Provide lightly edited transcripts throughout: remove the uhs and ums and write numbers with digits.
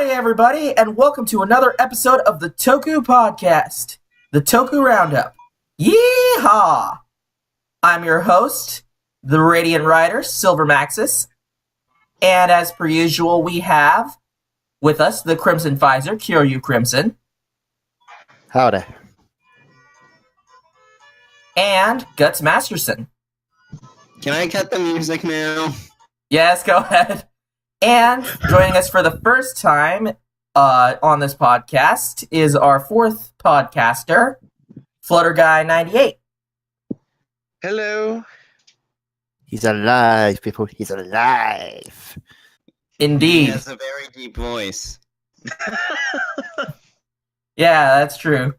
Howdy, everybody, and welcome to another episode of the Toku Podcast, the Toku Roundup. Yeehaw! I'm your host, the Radiant Rider, Silver Maxus, and as per usual, we have with us the Crimson Visor, Kyoryu Crimson. Howdy. And Guts Masterson. Can I cut the music now? Yes, go ahead. And joining us for the first time on this podcast is our fourth podcaster, FlutterGuy98. Hello. He's alive, people. He's alive. Indeed. He has a very deep voice. Yeah, that's true.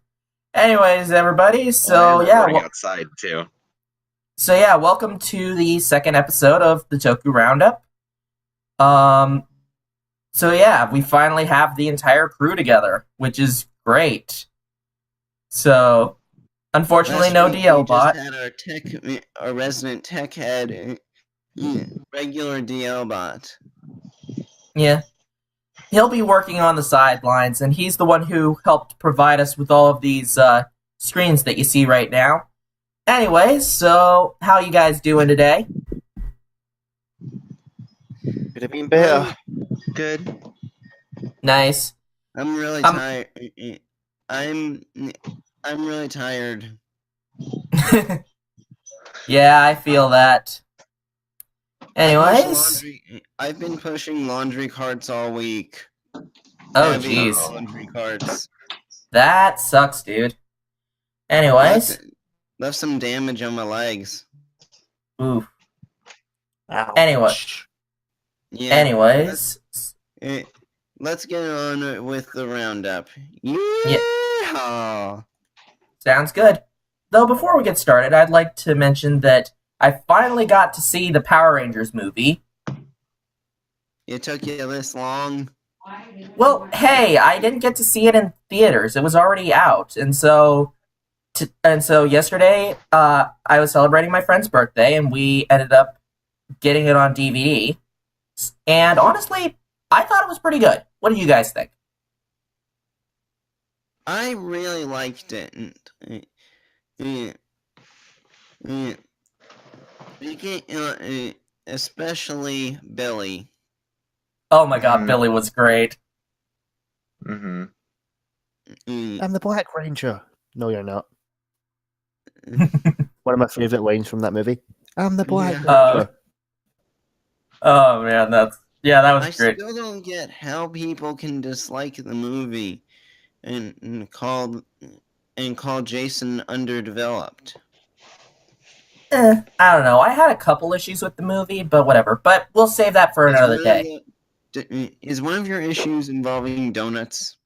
Anyways, everybody, outside too. So yeah, welcome to the second episode of the Toku Roundup. So yeah, we finally have the entire crew together, which is great. So, unfortunately, no DL bot. We just had our resident tech head, regular DL bot. Yeah. He'll be working on the sidelines, and he's the one who helped provide us with all of these screens that you see right now. Anyways, so how you guys doing today? Could have been better. Good. Nice. I'm really tired. I'm really tired. Yeah, I feel that. Anyways. I've been pushing laundry carts all week. Oh, jeez. Laundry carts. That sucks, dude. Anyways. Left some damage on my legs. Ooh. Ouch. Anyway. Yeah. Anyways. Let's get on with the roundup. Yeah. Sounds good. Though before we get started, I'd like to mention that I finally got to see the Power Rangers movie. It took you this long? Well, hey, I didn't get to see it in theaters. It was already out. And so yesterday, I was celebrating my friend's birthday, and we ended up getting it on DVD. And honestly, I thought it was pretty good. What do you guys think? I really liked it. Especially Billy. Oh my god, Billy was great. Mm-hmm. I'm the Black Ranger. No, you're not. One of my favourite lines from that movie. I'm the Black Ranger. Oh man, that was great. I still don't get how people can dislike the movie and call Jason underdeveloped. I don't know. I had a couple issues with the movie, but whatever. But we'll save that for another day. Is one of your issues involving donuts?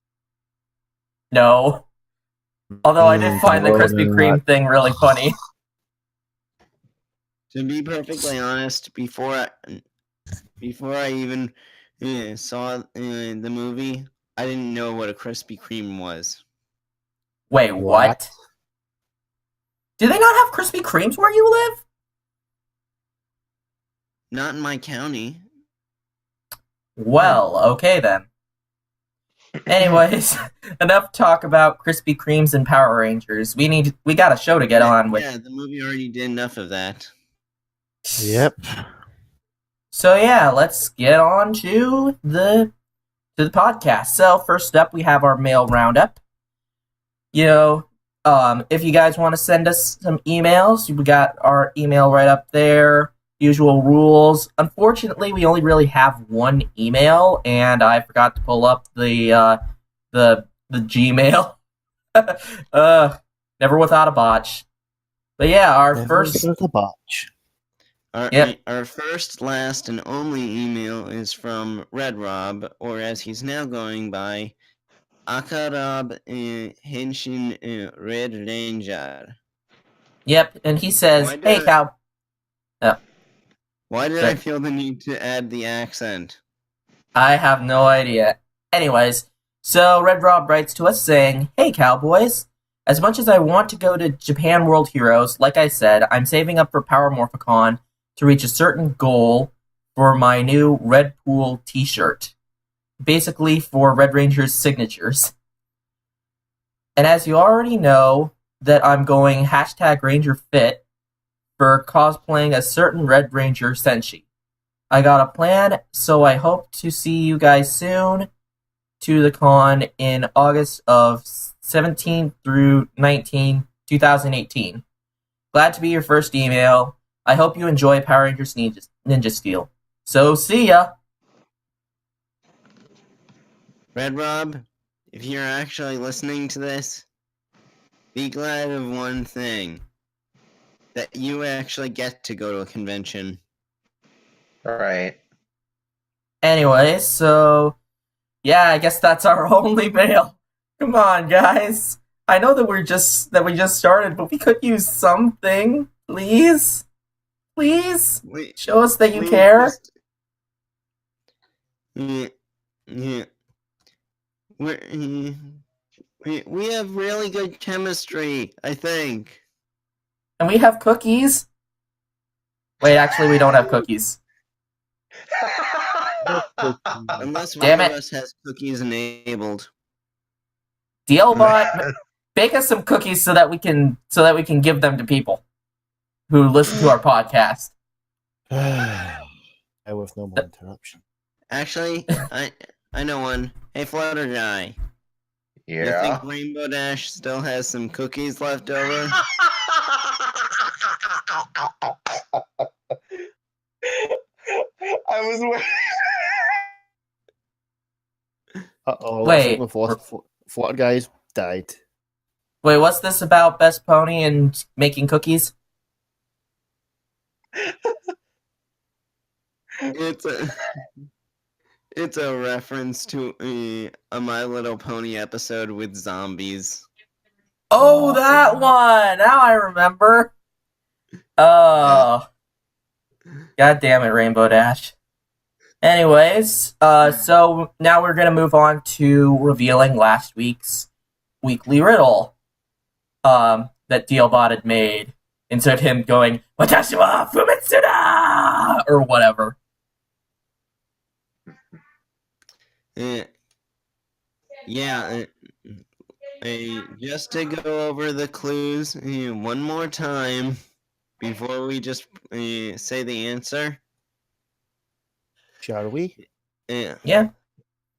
No. Although I did find the Krispy Kreme thing really funny. To be perfectly honest, before I even saw the movie, I didn't know what a Krispy Kreme was. Wait, what? Do they not have Krispy Kremes where you live? Not in my county. Well, okay then. Anyways, enough talk about Krispy Kremes and Power Rangers. We got a show to get on with. Yeah, the movie already did enough of that. Yep. So yeah, let's get on to the podcast. So first up, we have our mail roundup. If you guys want to send us some emails, we got our email right up there. Usual rules. Unfortunately, we only really have one email, and I forgot to pull up the Gmail. Never without a botch. But yeah, our first botch. Our first, last, and only email is from Red Rob, or as he's now going by, Akarab Henshin Red Ranger. Yep, and he says, "Hey, Cal." Why did I feel the need to add the accent? I have no idea. Anyways, so Red Rob writes to us saying, "Hey, cowboys. As much as I want to go to Japan World Heroes, like I said, I'm saving up for Power Morphicon to reach a certain goal for my new Red Pool t-shirt. basically for Red Ranger's signatures. And as you already know, that I'm going #RangerFit for cosplaying a certain Red Ranger Senshi. I got a plan, so I hope to see you guys soon to the con in August of 17 through 19, 2018. Glad to be your first email. I hope you enjoy Power Rangers Ninja Steel. So, see ya! Red Rob, if you're actually listening to this, be glad of one thing. That you actually get to go to a convention. Right. Anyway, so... yeah, I guess that's our only mail. Come on, guys. I know that we just started, but we could use something, please. Please show us that you care. Yeah. We have really good chemistry, I think. And we have cookies. Wait, actually, we don't have cookies. Unless Damn one of it. us has cookies enabled. Dealbot, bake us some cookies so that we can give them to people who listen to our podcast. I with no more interruption. Actually, I know one. Hey, FlutterGuy. You Yeah. think Rainbow Dash still has some cookies left over? I was waiting. Uh-oh. Wait. FlutterGuy's died. Wait, what's this about Best Pony and making cookies? It's a reference to a My Little Pony episode with zombies. Oh, that one! Now I remember. Oh. God damn it, Rainbow Dash. Anyways, so now we're gonna move on to revealing last week's weekly riddle that Dealbot had made, instead of him going, "Watashi wa Fumitsu da!" or whatever. Just to go over the clues one more time before we just say the answer. Shall we? Yeah.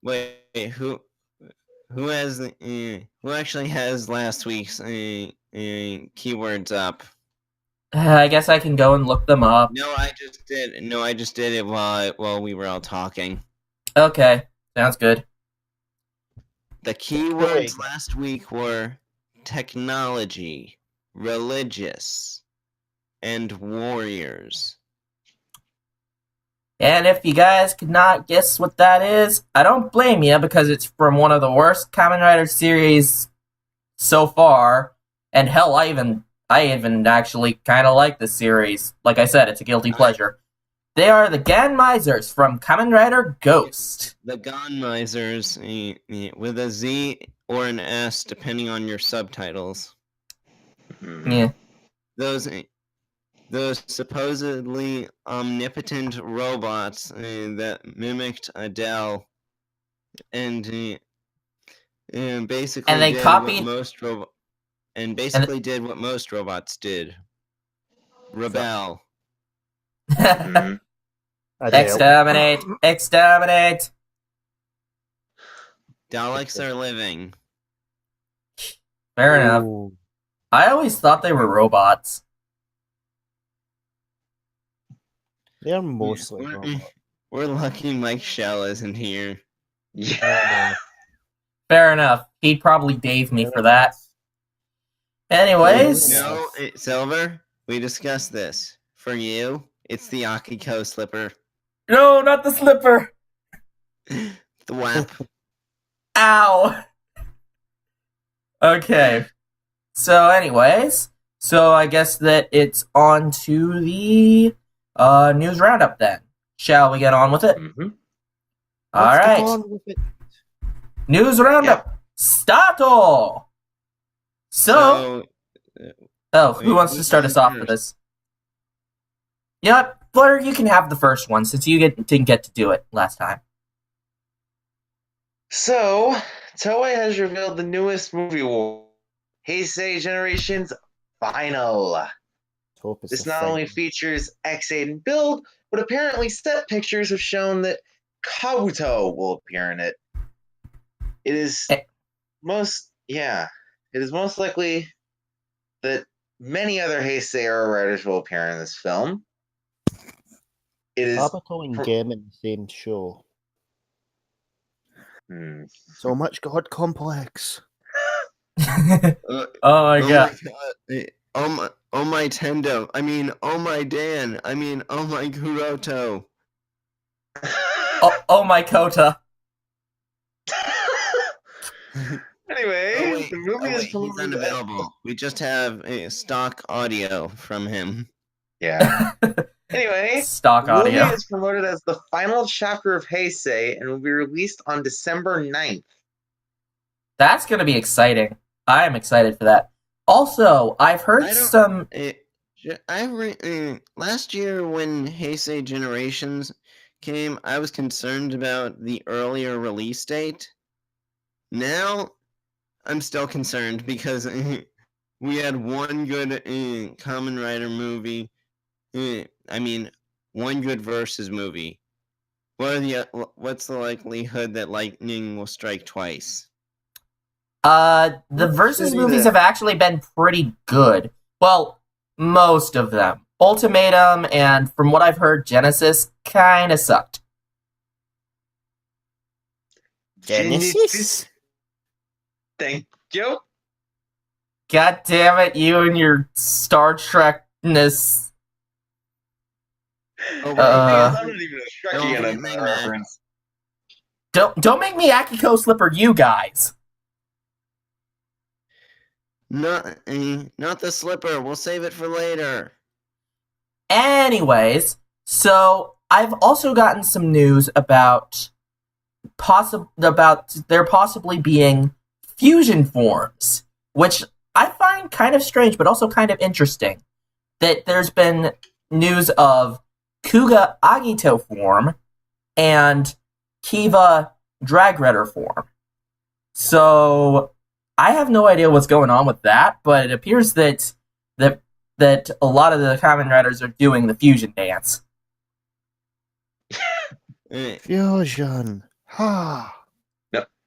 Wait, who has who actually has last week's keywords up? I guess I can go and look them up. No, I just did it while we were all talking. Okay, sounds good. The keywords last week were technology, religious, and warriors. And if you guys could not guess what that is, I don't blame you, because it's from one of the worst Kamen Rider series so far. And hell, I even actually kind of like this series. Like I said, it's a guilty pleasure. They are the Gan Misers from Kamen Rider Ghost. The Gan Misers, with a Z or an S, depending on your subtitles. Yeah. Those supposedly omnipotent robots that mimicked Adele, and basically And they did copied- did what most robots did: rebel. Exterminate! Exterminate! Daleks are living. Fair enough. I always thought they were robots. They're mostly We're lucky Mike Shell isn't here. Yeah. Fair enough. He'd probably Dave me for that. Anyways. No, Silver, we discussed this. For you, it's the Akiko slipper. No, not the slipper! The WAP. Ow! Okay. So anyways, I guess that it's on to the news roundup then. Shall we get on with it? Mm-hmm. Alright. News roundup. Stato! So, who wants to start us off for this? Yeah, Flutter, you can have the first one since you didn't get to do it last time. So, Toei has revealed the newest movie award, Heisei Generation's Final. Hope it's This the not final. only features X8 and Build, but apparently set pictures have shown that Kabuto will appear in it. It is Eh. it is most likely that many other Heisei era writers will appear in this film. It is Kabuto and Gem in the same show. So much God complex. Uh, Oh my god. Oh my Tendo. I mean, oh my Dan. I mean, oh my Kuroto. Oh my Kota. Anyway, the movie is he's promoted as- unavailable. We just have stock audio from him. Yeah. Anyway, Stock the movie audio. is promoted as the final chapter of Heisei and will be released on December 9th. That's gonna be exciting. I am excited for that. Also, I've heard some. Last year when Heisei Generations came, I was concerned about the earlier release date. Now, I'm still concerned because we had one good Kamen Rider movie. One good versus movie. What's the likelihood that lightning will strike twice? The Let's versus see movies that. have actually been pretty good. Well, most of them. Ultimatum and, from what I've heard, Genesis kind of sucked. Genesis? Thank you. God damn it, you and your Star Trek-ness. Oh, wait, I'm not even a Don't Trekkie in forget a Mega Man. reference. Don't make me Akiko Slipper, you guys. Not the slipper. We'll save it for later. Anyways, so I've also gotten some news about there possibly being fusion forms, which I find kind of strange, but also kind of interesting. That there's been news of Kuga Agito form and Kiva Dragredder form. So I have no idea what's going on with that, but it appears that a lot of the Kamen Riders are doing the fusion dance. Fusion. Ha!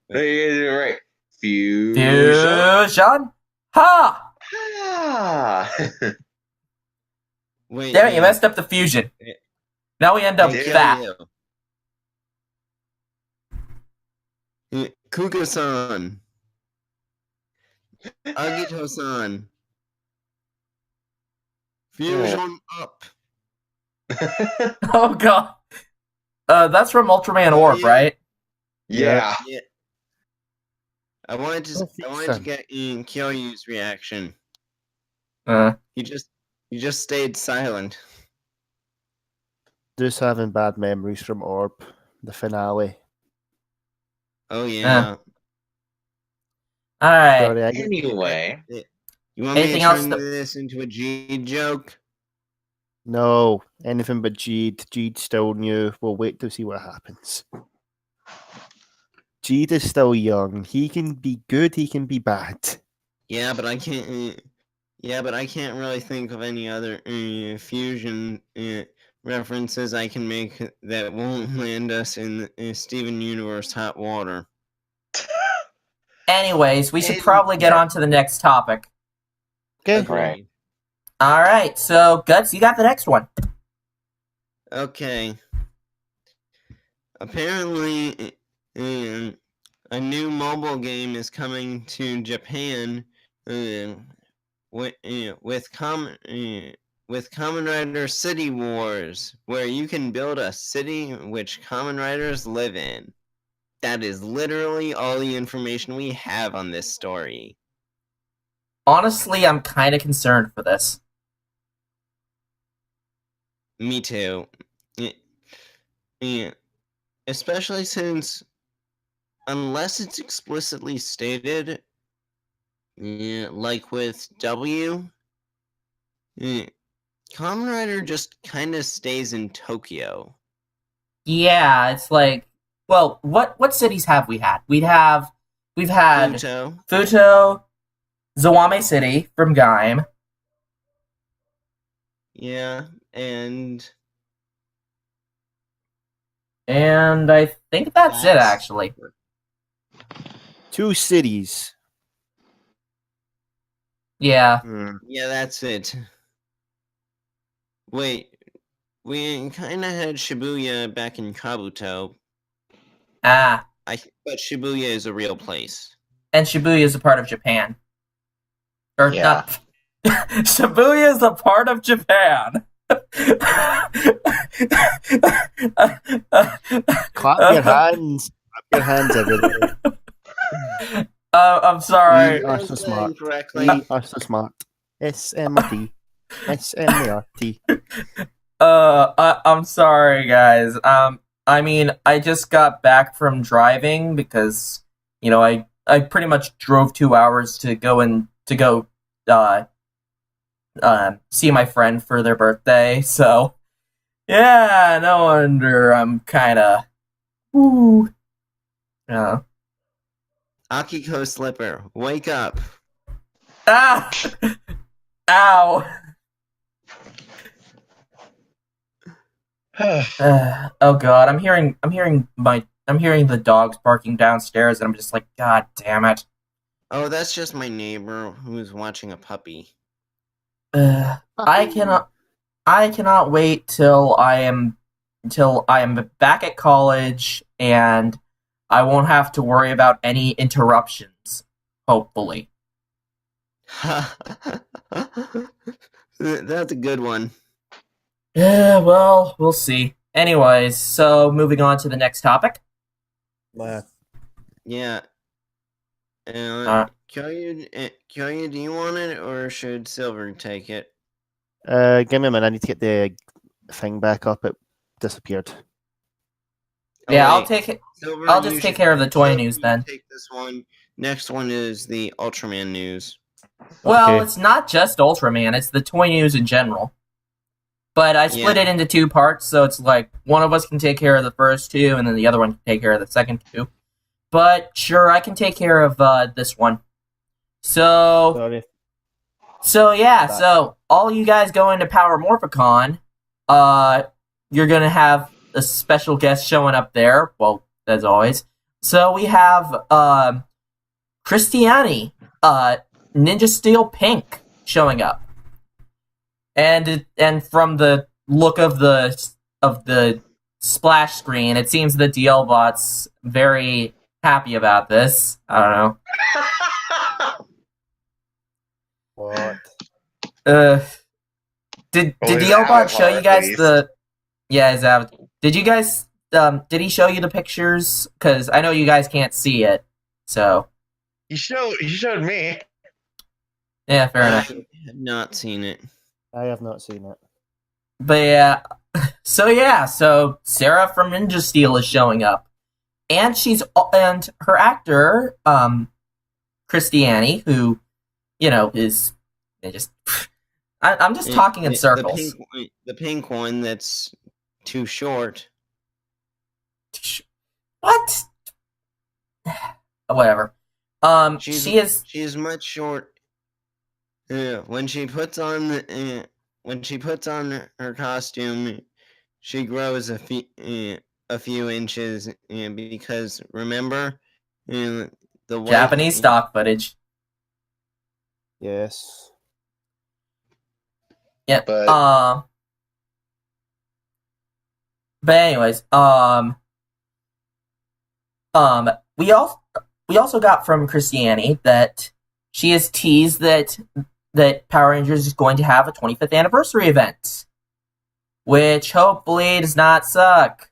Hey, you're right. Fusion? Ha! Ah. Wait, Damn it, you messed up the fusion. Now we end up Hey, fat. Kuga-san. Agito-san. Fusion up. Oh god. That's from Ultraman Orb, yeah. right? Yeah. Yeah. I wanted to get Kyoryu's reaction. He just stayed silent. Just having bad memories from Orb, the finale. Oh yeah. Alright. Sorry, Anyway. You want Anything me to else turn to- this into a G joke? No, anything but Jeed. Jeed's still new. We'll wait to see what happens. Jeed is still young. He can be good, he can be bad. Yeah, but I can't. Yeah, but I can't really think of any other fusion references I can make that won't land us in Steven Universe hot water. Anyways, we should probably get on to the next topic. Okay. Right. Alright, so Guts, you got the next one. Okay. Apparently, a new mobile game is coming to Japan with Kamen Rider City Wars, where you can build a city which Kamen Riders live in. That is literally all the information we have on this story. Honestly, I'm kind of concerned for this. Me too. Yeah. Especially since, unless it's explicitly stated, like with W, Kamen Rider just kind of stays in Tokyo. Yeah, it's like well, what cities have we had? We've had Fuuto. Fuuto, Zawame City from Gaim. Yeah, and I think that's it, actually. 2 cities. Yeah. yeah, that's it. Wait, we kind of had Shibuya back in Kabuto. Ah. But Shibuya is a real place. And Shibuya is a part of Japan. Or Yeah. not. Shibuya is a part of Japan. Clap your hands. Clap your hands, everybody. I'm sorry. You are so smart. Correctly. You are so smart. SMT. SMRT. I'm sorry, guys. I mean, I just got back from driving because, I pretty much drove 2 hours to go see my friend for their birthday. So, yeah, no wonder I'm kind of, Akiko Slipper, wake up. Ah! Ow! Oh god, I'm hearing the dogs barking downstairs, and I'm just like, God damn it! Oh, that's just my neighbor who's watching a puppy. I cannot wait till I am back at college, and I won't have to worry about any interruptions. Hopefully. That's a good one. Yeah, well, we'll see. Anyways, so moving on to the next topic. Yeah. Kyoryu, do you want it, or should Silver take it? Give me a minute. I need to get the thing back up. It disappeared. Yeah, wait. I'll take it. Silver, I'll just take care of the toy news then. Take this one. Next one is the Ultraman news. Well, Okay. it's not just Ultraman, it's the toy news in general. But I split it into 2 parts, so it's like one of us can take care of the first 2, and then the other one can take care of the second 2. But sure, I can take care of this one. Sorry. So all you guys going to Power Morphicon, you're gonna have a special guest showing up there, well, as always. So we have Christiani, Ninja Steel Pink showing up. And from the look of the splash screen, it seems the DL bot's very happy about this. I don't know. What? Did Well, his DL-Bot show avatar, you at guys least. his avatar? Did you guys, did he show you the pictures? Because I know you guys can't see it, so. You showed me. Yeah, fair enough. I have not seen it. I have not seen it. But yeah, so Sarah from Ninja Steel is showing up. And her actor, Christiani, who, I'm just talking in circles. The pink one that's too short. What? Whatever. She's much short. When she puts on her costume, she grows a few inches. Because remember, the white, Japanese stock footage. Yes. Yeah. But- But anyways, we also got from Christiani that she has teased that Power Rangers is going to have a 25th anniversary event, which hopefully does not suck,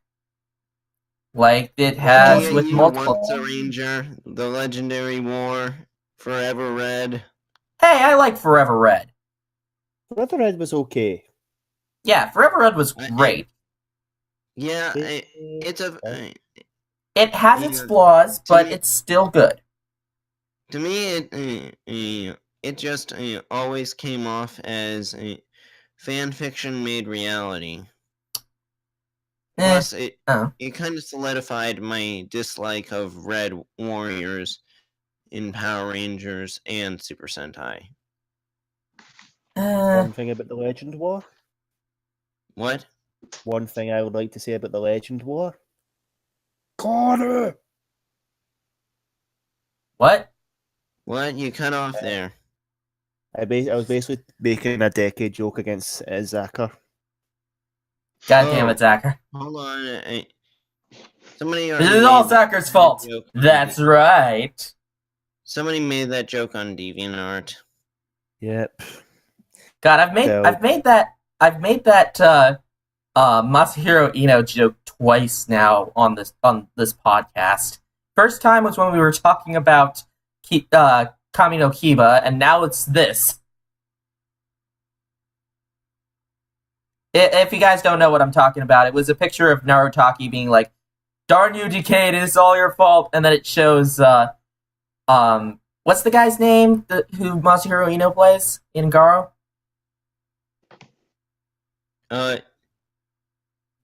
like it has with multiple. Once a Ranger, the Legendary War, Forever Red. Hey, I like Forever Red. Forever Red was okay. Yeah, Forever Red was great. Yeah, It It has its flaws, but it's still good. To me, it just always came off as fan fiction made reality. Plus, it Oh. kind of solidified my dislike of Red Warriors in Power Rangers and Super Sentai. One thing about the Legend War. What? One thing I would like to say about the Legend War. Corner. What? What? You cut off there. I was basically making a decade joke against Zaka. God damn it, Zacher. Hold on. Somebody This already is all made that Zacher's fault. joke. That's right. Somebody made that joke on DeviantArt. Yep. God, I've made that Masahiro Ino joke twice now on this podcast. First time was when we were talking about Kami no Kiba, and now it's this. If you guys don't know what I'm talking about, it was a picture of Narutaki being like, "Darn you, Decade, it's all your fault," and then it shows what's the guy's name who Masahiro Ino plays in Garo? The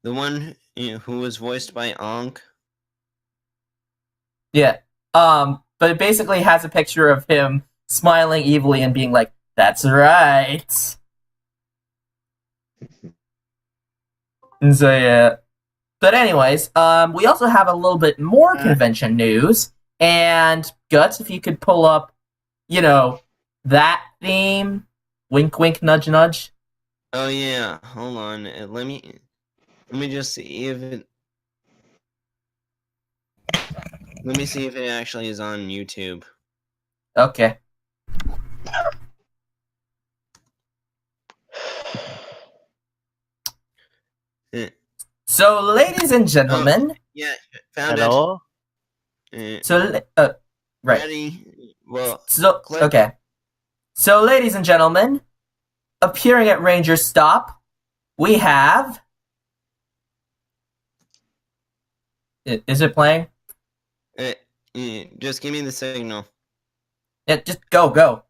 one who was voiced by Ankh. Yeah. But it basically has a picture of him smiling evilly and being like, "That's right." And so yeah. But anyways, we also have a little bit more convention news. And Guts, if you could pull up, that theme, wink, wink, nudge, nudge. Oh yeah, hold on. Let me just see if it. Let me see if it actually is on YouTube. Okay. So, ladies and gentlemen. Yeah, found Hello? it. So, right. Ready? Well, So, click. okay. So, ladies and gentlemen, appearing at Ranger Stop, we have. Is it playing? Just give me the signal. Yeah, just go.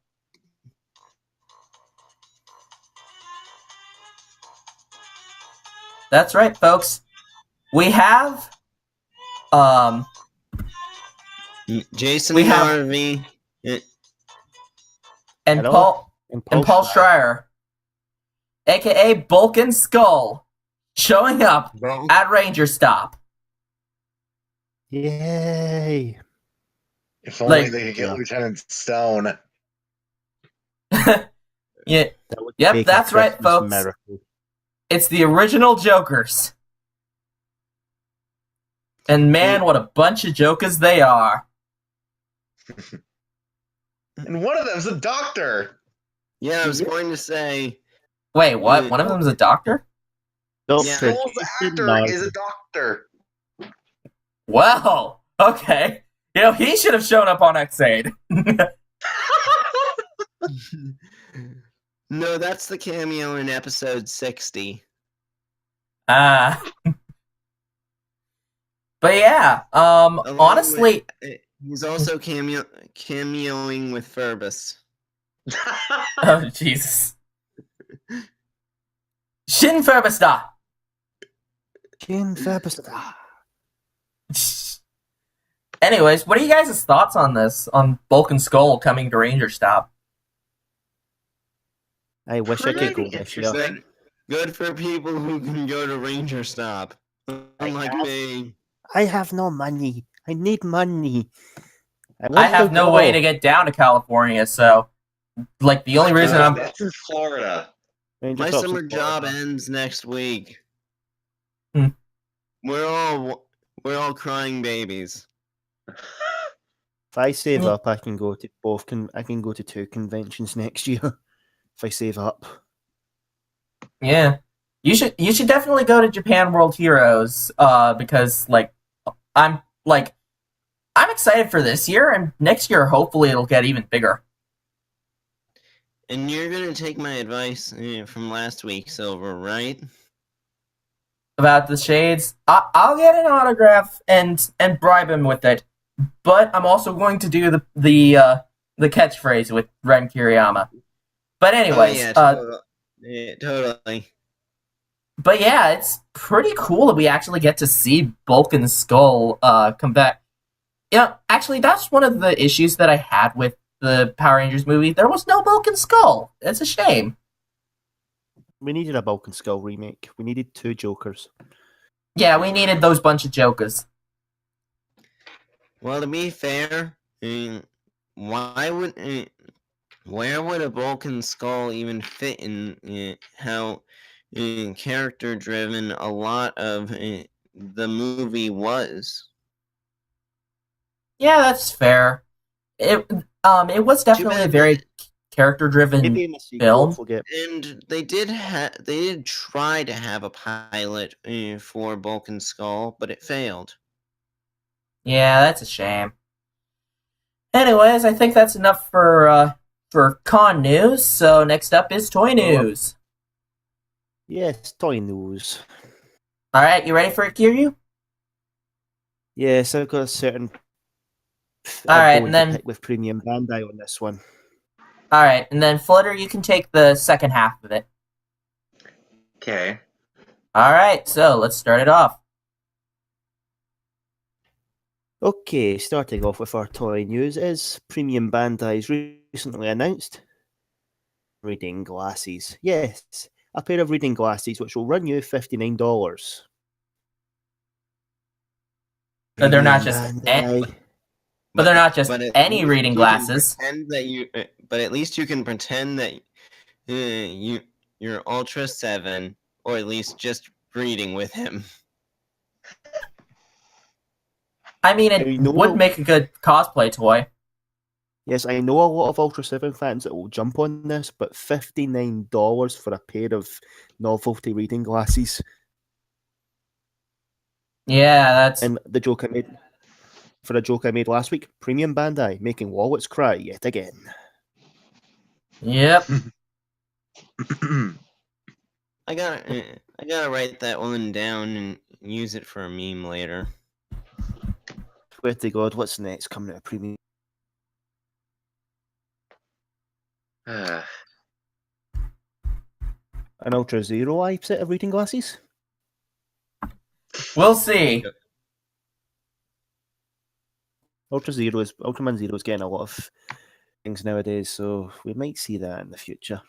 That's right, folks. We have Jason we have- Harvey. and Hello? Paul Schreier, aka Bulk and Skull, showing up at Ranger Stop. Yay! If only Like- they could get Lieutenant Stone. Yeah, That would Yep, make a that's right, Christmas folks. miracle. it's the original Jokers. And man, what a bunch of Jokers they are. And one of them's a doctor. Yeah, I was going to say. Wait, what? One of them is a doctor? Yeah. Skull's actor is a doctor. Well, okay. He should have shown up on X-Aid. No, that's the cameo in episode 60. But yeah, Along honestly, he's also cameoing with Furbus. oh Jesus, Shin Furbista. King Fabista. Anyways, what are you guys' thoughts on this? On Bulk and Skull coming to Ranger Stop? I wish I could go Pretty this year. interesting. Good for people who can go to Ranger Stop. Unlike have- me. I have no money. I need money. I have no way to get down to California, so the only reason I'm That's in Florida. My summer job ends next week. Hmm. We're all crying babies. If I save up, I can go to both. I can go to 2 conventions next year. If I save up. yeah. You should definitely go to Japan World Heroes, because I'm excited for this year, and next year hopefully it'll get even bigger. And you're gonna take my advice from last week, Silver, right? About the shades, I'll get an autograph and bribe him with it, but I'm also going to do the catchphrase with Ren Kiriyama. But anyways, Oh, yeah, totally. But yeah, it's pretty cool that we actually get to see Bulk and Skull come back. Yeah, actually, that's one of the issues that I had with the Power Rangers movie. There was no Bulk and Skull. It's a shame. We needed a Bulk and Skull remake. We needed 2 Jokers. Yeah, we needed those bunch of jokers. Well, to be fair, why would where would a broken skull even fit in how character driven a lot of the movie was? Yeah, that's fair. It was definitely a very character driven Maybe in the sequel, film. we'll get And they did try to have a pilot for Bulk and Skull, but it failed. Yeah, that's a shame. Anyways, I think that's enough for con news. So next up is toy news. yes, toy news. All right, you ready for it, Kyoryu? Yes, I've got a certain. All right, bone and to then pick with Premium Bandai on this one. all right, and then Flutter, you can take the second half of it. Okay. All right, so let's start it off. Okay, starting off with our toy news is Premium Bandai's recently announced reading glasses. Yes, a pair of reading glasses which will run you $59. But they're not Premium just Bandai. But they're not just at any least reading you can glasses. pretend that but at least you can pretend that you're Ultra 7, or at least just reading with him. I mean, it I know- would make a good cosplay toy. Yes, I know a lot of Ultra 7 fans that will jump on this, but $59 for a pair of novelty reading glasses. Yeah, that's And the joke I made for a joke I made last week, Premium Bandai making wallets cry yet again. yep. I gotta write that one down and use it for a meme later. Swear to God, what's next coming out of Premium? Uh, An Ultra Zero Eye set of reading glasses? We'll see. Ultraman Zero is getting a lot of things nowadays, so we might see that in the future.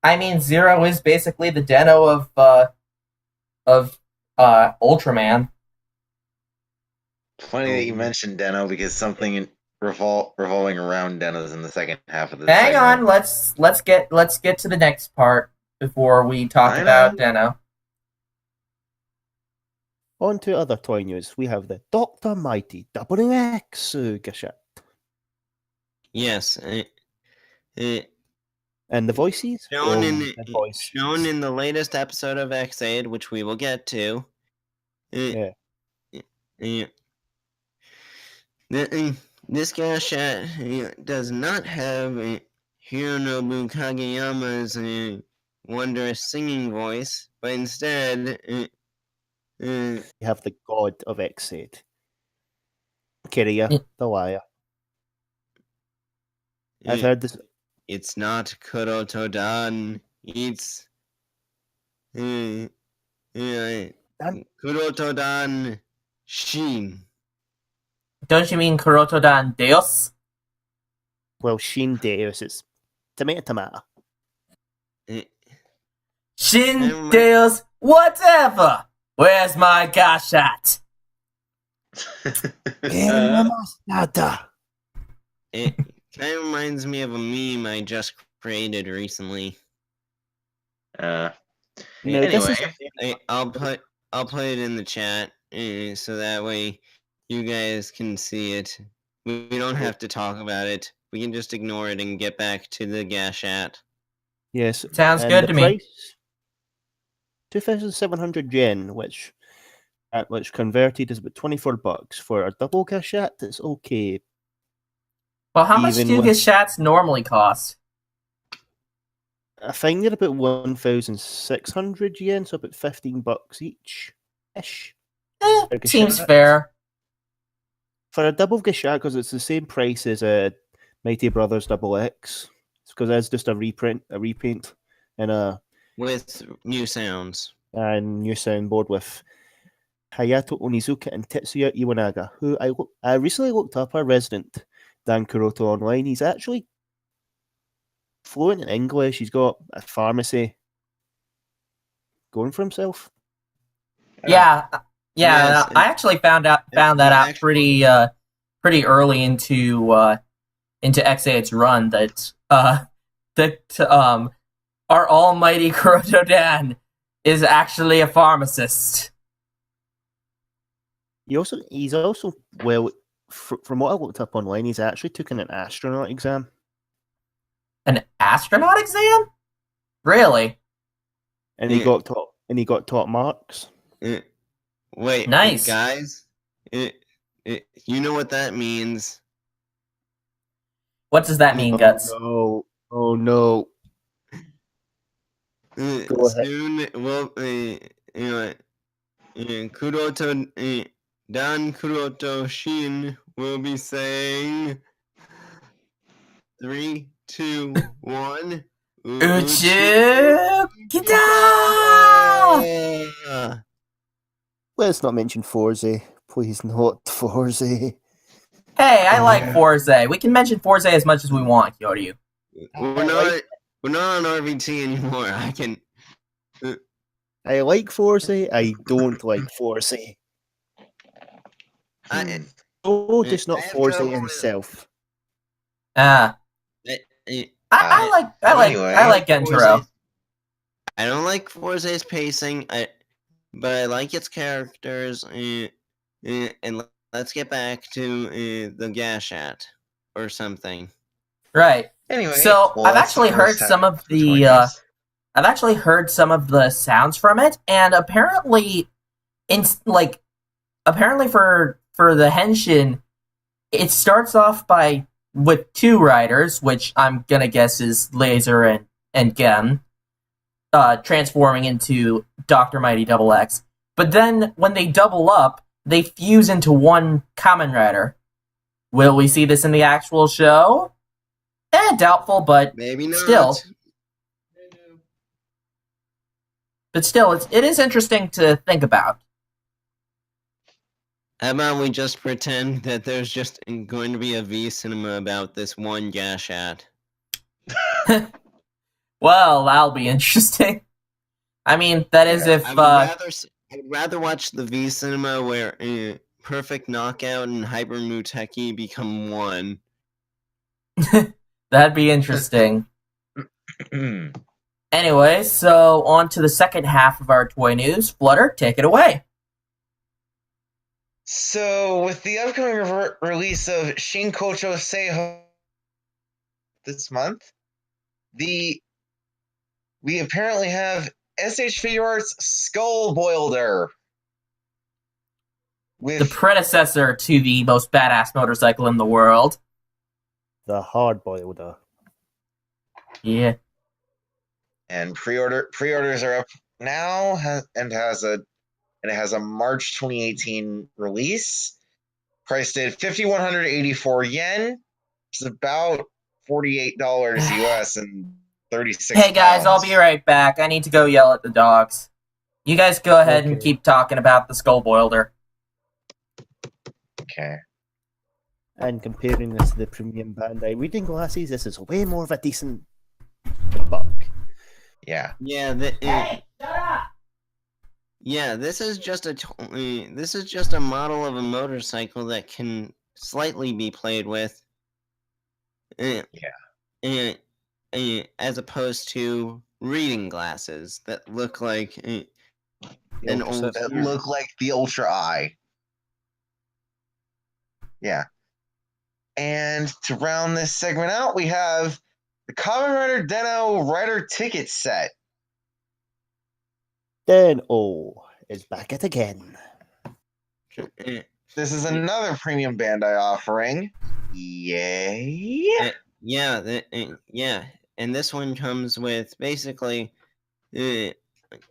I mean, Zero is basically the Deno of Ultraman. funny that you mentioned Deno because something revolving around Deno's in the second half of this. Hang segment. on, let's get to the next part before we talk I about know. Deno. On to other toy news. We have the Dr. Mighty WX Gashette. Yes, And the voices? shown voices. in the latest episode of X-Aid, which we will get to. Yeah. This Gashat does not have Hironobu Kageyama's wondrous singing voice, but instead, We have the god of X-Aid. Kirya, Yeah. the liar. I've heard this. it's not Kuroto-dan, it's Kuroto-dan Shin. Don't you mean Kuroto-dan Deus? Well, Shin Deus, it's tomato. Shin Deus, whatever. Where's my Gashat? Nada. It kind of reminds me of a meme I just created recently. No, this is I'll put it in the chat so that way you guys can see it. We don't have to talk about it. We can just ignore it and get back to the Gashat. yes. Sounds and good the to me. price, 2,700 yen, which converted is about $24 for a double cachet. It's okay. Well, how much Even do with- Gashats normally cost? I find they're about 1,600 yen, so about $15 each ish. Like a Seems Gashat. fair. For a double Gashat, because it's the same price as a Mighty Brothers Double X. It's because it's just a repaint, and a With new sounds. And new soundboard with Hayato Onizuka and Tetsuya Iwanaga, who I recently looked up our resident Dan Kuroto online. He's actually fluent in English. He's got a pharmacy going for himself. Yeah, Yes, I actually found that out pretty early into X8's run that our almighty Kuroto Dan is actually a pharmacist. He's also well, from what I looked up online, he's actually taken an astronaut exam. An astronaut exam? Really? And he got top marks. Wait, nice, guys. You know what that means? What does that mean, Guts? No. Oh no. Go ahead. Soon, well, Kuroto, Dan Kuroto Shin will be saying 3, 2, 1. Uchu Kita! Let's not mention Forza. Please not Forza. Hey, I like Forza. We can mention Forza as much as we want, Kyoryu. We're not on RVT anymore. I like Forza. I don't like Forza. Just not Forza himself. I like Gentaro. I don't like Forza's pacing, but I like its characters. And let's get back to the Gashat or something. Right. Anyway, so well, I've actually heard some of the sounds from it, and apparently for the Henshin, it starts off with 2 riders, which I'm gonna guess is Laser and Gem, transforming into Dr. Mighty Double X. But then when they double up, they fuse into 1 Kamen Rider. Will we see this in the actual show? Doubtful, but maybe not. Still, it is interesting to think about. How about we just pretend that there's just going to be a V cinema about this one Gashat? Well, that'll be interesting. I mean, that is if... I'd rather watch the V cinema where Perfect Knockout and Hyper Muteki become one. That'd be interesting. Anyway, so on to the second half of our toy news. Flutter, take it away. So, with the upcoming release of Shinkocho Seiho this month, we apparently have SH Figure Arts Skull Boilder. The predecessor to the most badass motorcycle in the world. The Hard Boilder. Yeah. And pre-orders are up now, and it has a March 2018 release, priced at 5,184 yen. It's about $48 US and 36. Hey guys, I'll be right back. I need to go yell at the dogs. You guys go ahead and keep talking about the Skull Boilder. Okay. And comparing this to the premium Bandai reading glasses, this is way more of a decent buck. Yeah. Yeah. Hey, shut up! Yeah, this is just a model of a motorcycle that can slightly be played with. As opposed to reading glasses that look like the Ultra Eye. Yeah. And to round this segment out, we have the Kamen Rider Den-O Rider Ticket Set. Den-O is back at again. This is another premium Bandai offering. Yay! Yeah, and this one comes with basically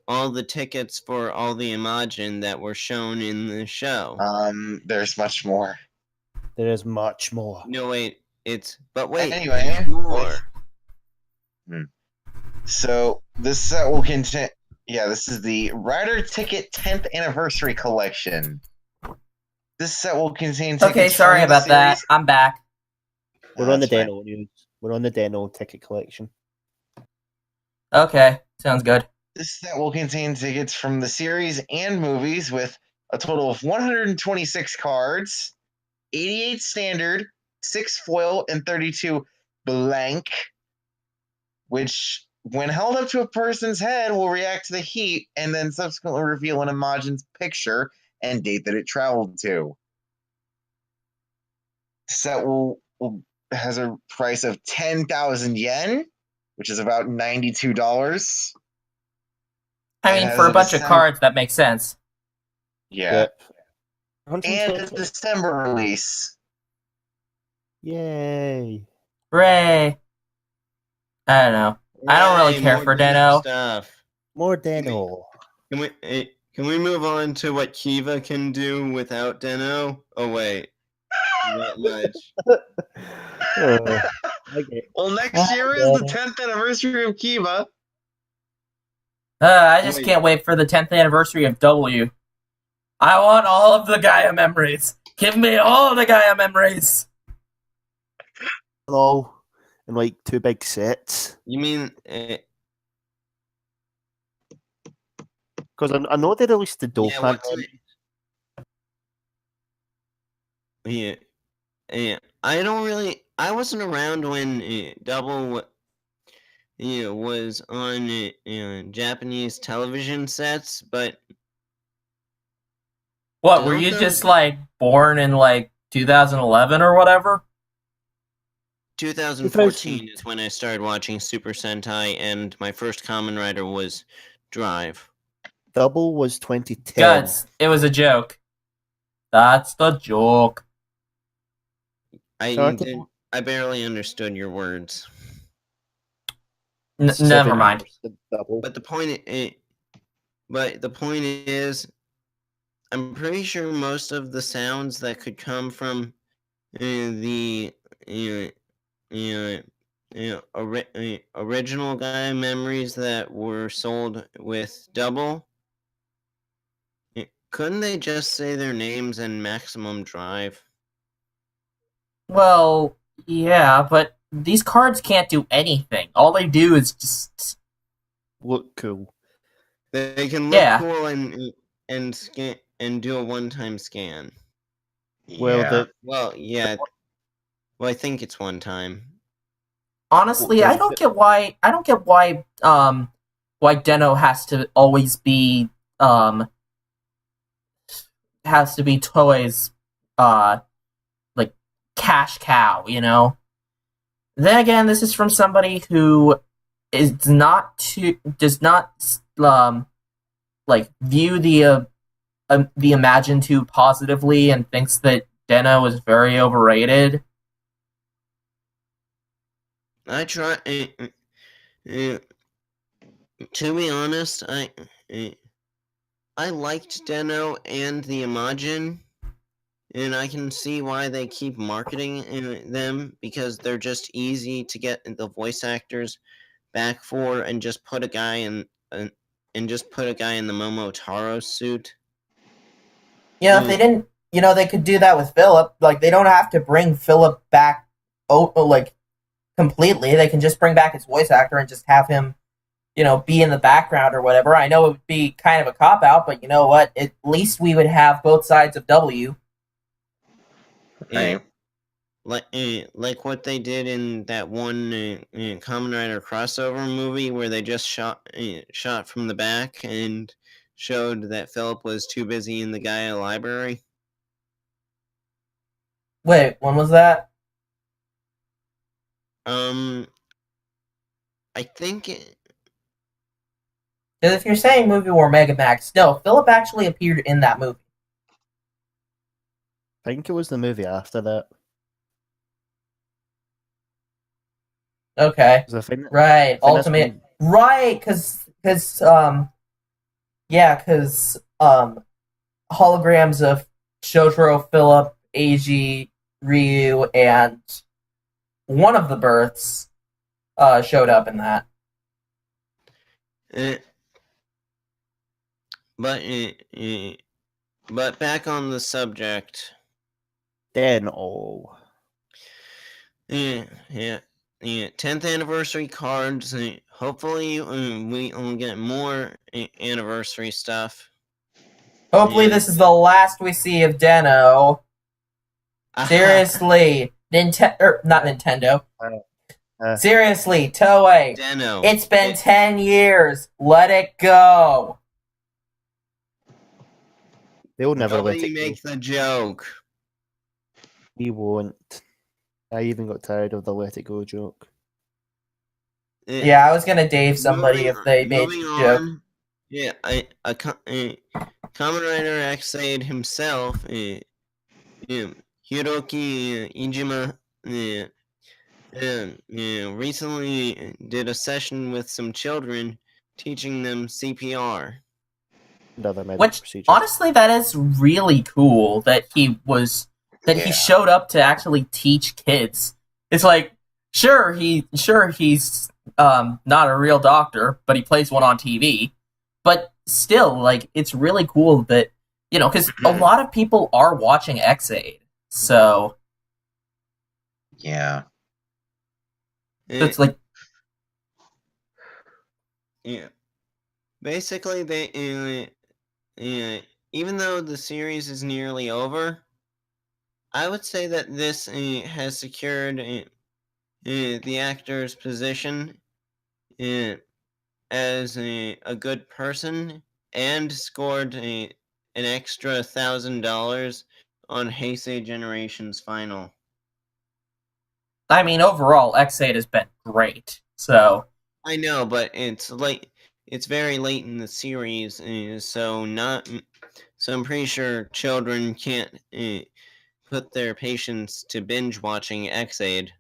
all the tickets for all the Imagine that were shown in the show. There's much more. There is much more. No, wait, Anyway, there's more. So this set will contain Yeah, this is the Rider Ticket 10th Anniversary Collection. This set will contain tickets Okay, sorry from the about that. series. I'm back. We're on the That's fine. Deno news. We're on the Deno ticket collection. Okay, sounds good. This set will contain tickets from the series and movies with a total of 126 cards, 88 standard, 6 foil, and 32 blank, which, when held up to a person's head, will react to the heat and then subsequently reveal an Imagin's picture and date that it traveled to. The set has a price of 10,000 yen, which is about $92. I It mean, has for a a bunch of December- cards, that makes sense. Yeah. Yep. And a December release. Yay. Hooray! I don't know. I don't really Yay, care more for Deno Deno. stuff. More Deno. Can we move on to what Kiva can do without Deno? Oh wait, not much. Okay. Well, next year is the 10th anniversary of Kiva. I just Wait. can't wait for the 10th anniversary of W. I want all of the Gaia memories. Give me all the Gaia memories. Hello. And like 2 big sets. You mean Because I know they released the yeah, Dokkan. yeah. I don't really. I wasn't around when Double was on Japanese television sets, but What, were Don't you those- just, like, born in, like, 2011 or whatever? 2014 is when I started watching Super Sentai, and my first Kamen Rider was Drive. Double was 2010. Guts, it was a joke. That's the joke. I barely understood your words. Never mind. Double. But the point is, I'm pretty sure most of the sounds that could come from the original Gaia memories that were sold with Double, couldn't they just say their names and Maximum Drive? Well, yeah, but these cards can't do anything. All they do is just... Look cool. They can look Yeah. cool and scan and do a one-time scan. Well, Yeah. Well, I think it's one time. Honestly, I don't get why Deno has to always be Toei's like cash cow, you know? Then again, this is from somebody who does not view the Imagine too positively and thinks that Deno is very overrated. I try. To be honest, I liked Deno and the Imagine, and I can see why they keep marketing them, because they're just easy to get the voice actors back for, and just put a guy in the Momotaro suit. Yeah, if they didn't, they could do that with Philip. Like, they don't have to bring Philip back, completely. They can just bring back his voice actor and just have him, be in the background or whatever. I know it would be kind of a cop-out, but you know what? At least we would have both sides of W. Right. Like what they did in that one Kamen Rider crossover movie where they just shot from the back and showed that Philip was too busy in the Gaia library. Wait, when was that? I think Because if you're saying movie War Mega Max, no, Philip actually appeared in that movie. I think it was the movie after that. Okay. Right, Ultimate. Right, because holograms of Shotaro, Philip, Eiji, Ryu, and one of the births showed up in that. but back on the subject. Then all. Yeah. 10th anniversary cards. Hopefully, we'll get more anniversary stuff. Hopefully, this is the last we see of Deno. Seriously, not Nintendo. Seriously, Toei. Deno. It's been 10 years. Let it go. They'll never Nobody let it make go. the joke. We won't. I even got tired of the let it go joke. Yeah, I was gonna Dave somebody if they made the joke. Yeah, Kamen Rider X8 himself, Hiroki Iijima, recently did a session with some children teaching them CPR. Another medical Which, procedure. honestly, that is really cool that he showed up to actually teach kids. It's like, sure he's not a real doctor, but he plays one on TV. But still, like, it's really cool that, because a lot of people are watching X8. So, Yeah. it's like, Yeah. Basically, they even though the series is nearly over, I would say that this has secured the actor's position as a good person and scored an extra $1,000 on Heisei Generation's final. I mean, overall, X8 has been great. So, I know, but it's very late in the series, so I'm pretty sure children can't put their patience to binge watching X8.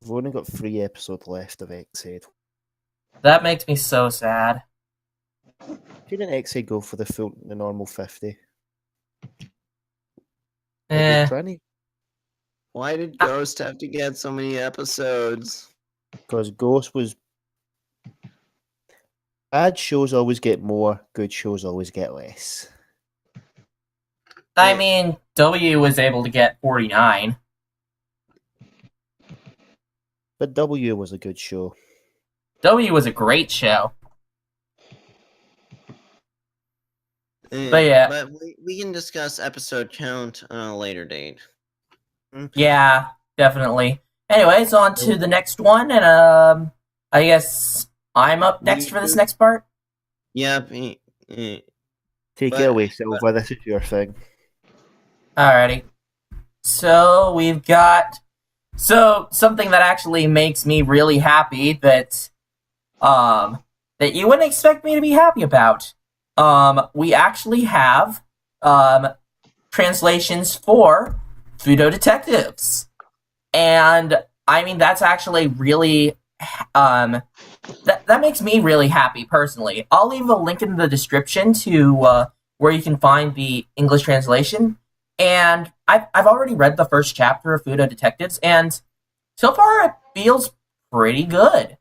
We've only got 3 episodes left of X8. that makes me so sad. Couldn't X8 go for the normal 50? Eh. Why did Ghost have to get so many episodes? Because Ghost was... Bad shows always get more, good shows always get less. I mean, W was able to get 49. But W was a good show. W was a great show. But yeah. But we can discuss episode count on a later date. Yeah, definitely. Anyways, on to the next one, and I guess I'm up next for this next part. Yep. Take it away, Silver. This is your thing. Alrighty. So we've got something that actually makes me really happy that you wouldn't expect me to be happy about. We actually have translations for Fuuto Detectives. And I mean that's actually really that makes me really happy personally. I'll leave a link in the description to where you can find the English translation. And I've already read the first chapter of Fuuto Detectives, and so far it feels pretty good.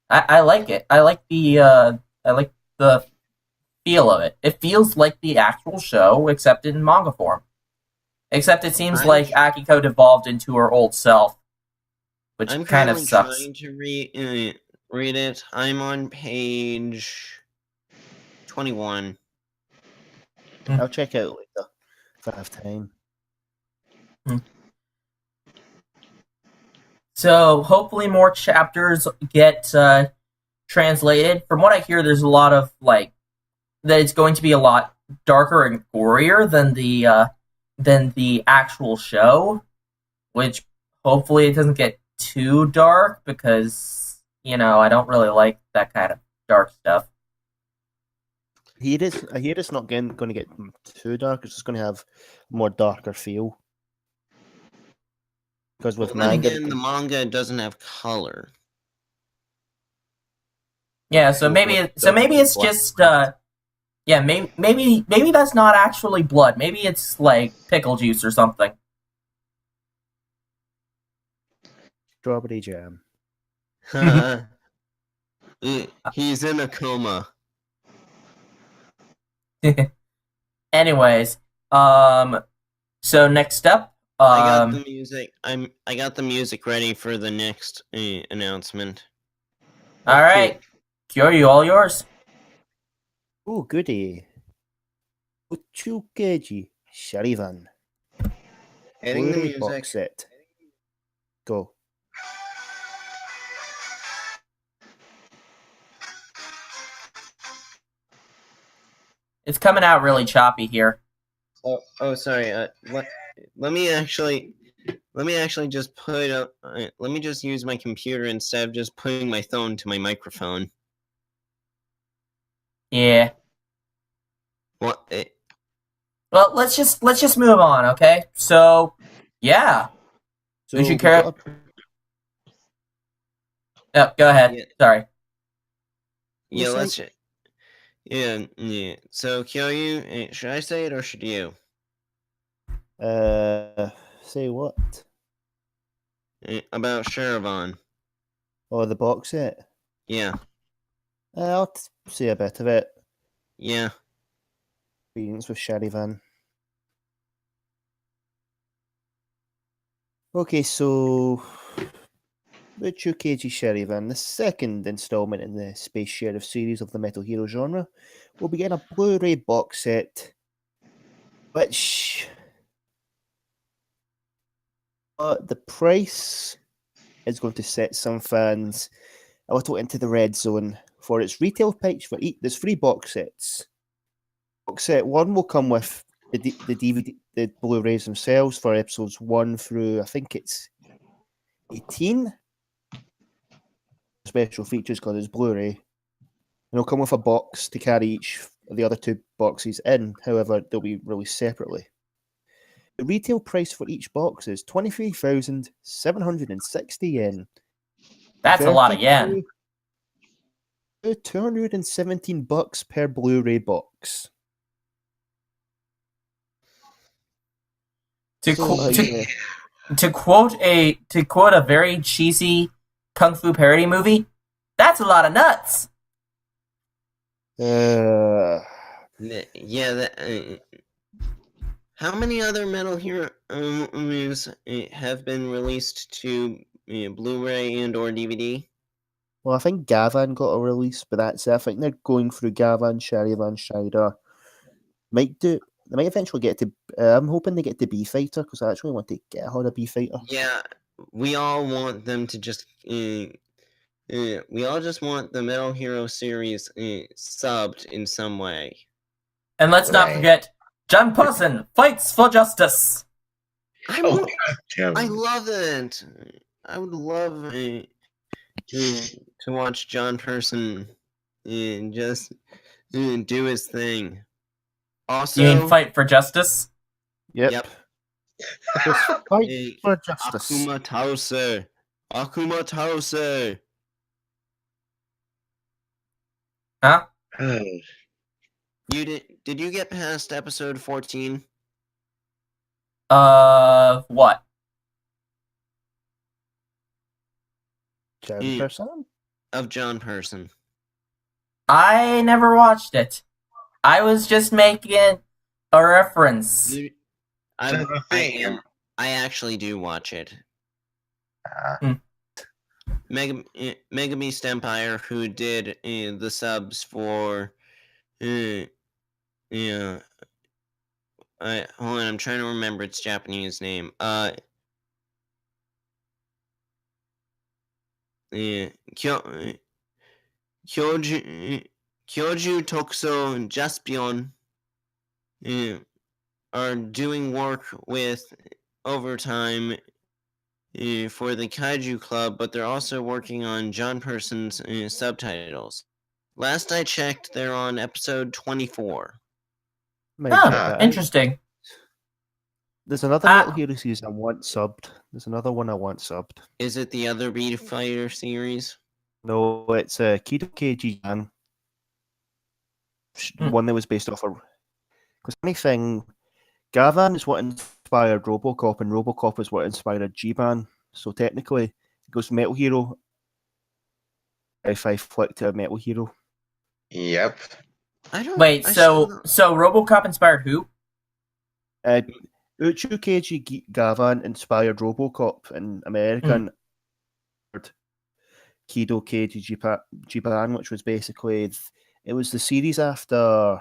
I like it. I like the feel of it. It feels like the actual show, except in manga form. Except it seems like Akiko devolved into her old self, which kind of sucks. I'm trying to read it. I'm on page 21. I'll check it out later if I have time. So hopefully more chapters get translated. From what I hear, there's a lot of that it's going to be a lot darker and gorier than the actual show, which hopefully it doesn't get too dark because I don't really like that kind of dark stuff. I hear it's not going to get too dark. It's just going to have a more darker feel. Because with manga, again, the manga doesn't have color. Yeah, so maybe it's just maybe that's not actually blood. Maybe it's like pickle juice or something. Strawberry jam. He's in a coma. Anyways, so next up, I got the music. I got the music ready for the next announcement. all right, Kyoryu, all yours. Oh, goody. Uchukeji Sharivan. Hitting the Blu-ray music. box set. Go. It's coming out really choppy here. Sorry. Let me actually just put up. Let me just use my computer instead of just putting my phone to my microphone. Yeah. What? Well, let's just move on, okay? So, yeah. So Would you we've care? got Oh, go ahead. Yeah. Sorry. Yeah, Yes, let's. Yeah. So, Kyoryu, should I say it or should you? say what? About Sharivan. Oh, the box set? Yeah. I'll say a bit of it. Yeah. Experience with Sharivan. Okay, so the Chukeji Sharivan, the second installment in the Space Sheriff series of the Metal Hero genre, will be getting a Blu-ray box set, which the price is going to set some fans a little into the red zone for its retail price for each. There's 3 box sets. Box set 1 will come with the DVD, the Blu-rays themselves for episodes 1 through, I think it's 18. Special features because it's Blu-ray. And it'll come with a box to carry each of the other 2 boxes in. However, they'll be released separately. The retail price for each box is 23,760 yen. That's a lot of yen. $217 per Blu-ray box. To quote a very cheesy kung fu parody movie, that's a lot of nuts. Yeah. How many other Metal Hero movies have been released to Blu-ray and or DVD? Well, I think Gavan got a release, but that's it. I think they're going through Gavan, Sharivan, Shida. They might eventually get to. I'm hoping they get to B-Fighter because I actually want to get a hold of B-Fighter. Yeah, we all want them to just. We all just want the Metal Hero series subbed in some way. And let's not forget, John Person fights for justice. I love it. I would love to watch John Person just do his thing. Also, You mean fight for justice? Yep. Fight for justice. Akuma Tause. Huh? Did you get past episode 14? What? John Person? Of John Person. I never watched it. I was just making a reference. I actually do watch it. Mega Beast Empire, who did the subs for hold on, I'm trying to remember its Japanese name. Kyoju Tokuso Jaspion are doing work with overtime for the Kaiju Club, but they're also working on John Person's subtitles. Last I checked, they're on episode 24. Interesting. There's another Metal Hero series I want subbed. There's another one I want subbed. Is it the other Beat Fighter series? No, it's Kido Keiji-Jan. One that was based off of... Because anything... Gavan is what inspired Robocop, and Robocop is what inspired G-Man. So technically, it goes Metal Hero. If I flick to a Metal Hero. Yep. I don't. Wait, I still so don't- RoboCop inspired who? Uchu Keiji Gavan inspired RoboCop in America and Kido Keiji Japan, which was basically it was the series after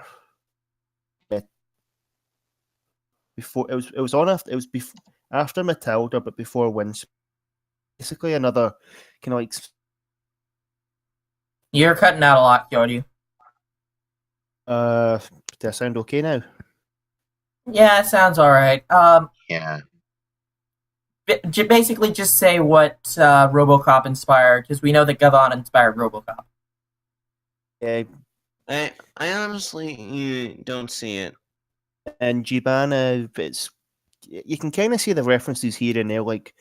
before it was on after after Matilda, but before Wins. Basically, another kind of like You're cutting out a lot, Kyoryu. does that sound okay now? Yeah, it sounds alright. Yeah. Basically just say what RoboCop inspired, because we know that Gavan inspired RoboCop. Yeah, I honestly don't see it. and Jiban, it's you can kind of see the references here and there, like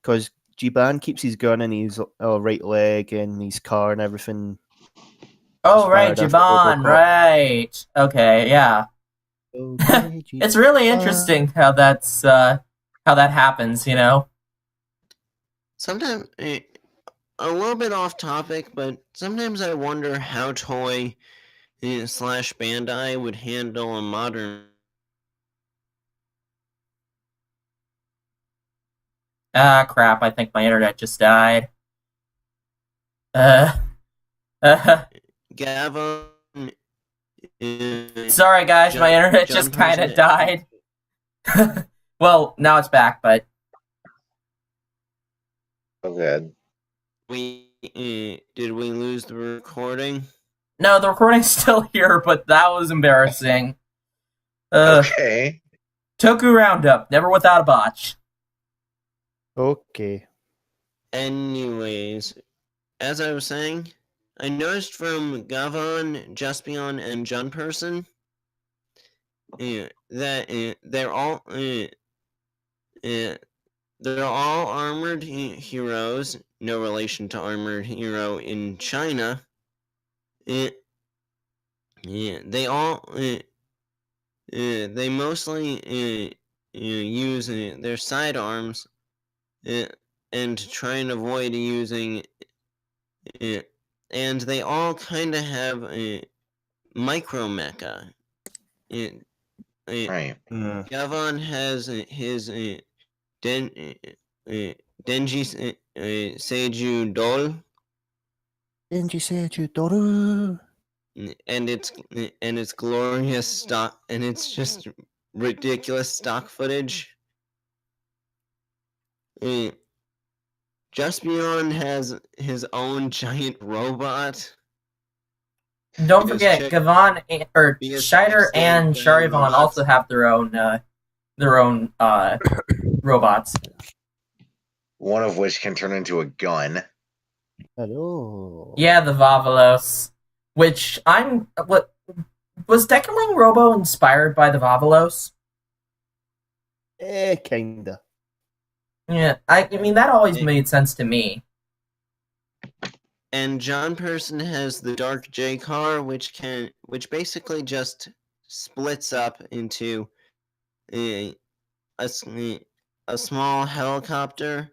because Jiban keeps his gun in his right leg and his car and everything. Oh, right, Inspired after Jaban, RoboCop. right. Okay, yeah. Okay, It's really interesting how that's how that happens, you know? Sometimes a little bit off topic, but sometimes I wonder how Toy slash Bandai would handle a modern. Ah, crap, I think my internet just died. Uh, Gavin. sorry guys, my internet John just kind of Person- died. Well, now it's back, but So good. Did we lose the recording? no, the recording's still here, but that was embarrassing. Okay. Toku Roundup, never without a botch. okay. Anyways, as I was saying, I noticed from Gavon, Jaspion, and John Person that they're all armored heroes. No relation to Armored Hero in China. They all they mostly use their sidearms and try and avoid using. And they all kind of have micro mecha. Right. Gavon has his Denji Seiju Dol, Didn't you say you Doru? and it's glorious stock, and it's just ridiculous stock footage. Jaspion has his own giant robot. Don't Because forget, check- Gavan or because Shider check and the Sharivan robots. also have their own robots. One of which can turn into a gun. Hello. Yeah, the Vavalos, which what was Decaling Robo inspired by the Vavalos? Kinda. Yeah, I mean that always made sense to me. And John Person has the Dark J car, which basically just splits up into a small helicopter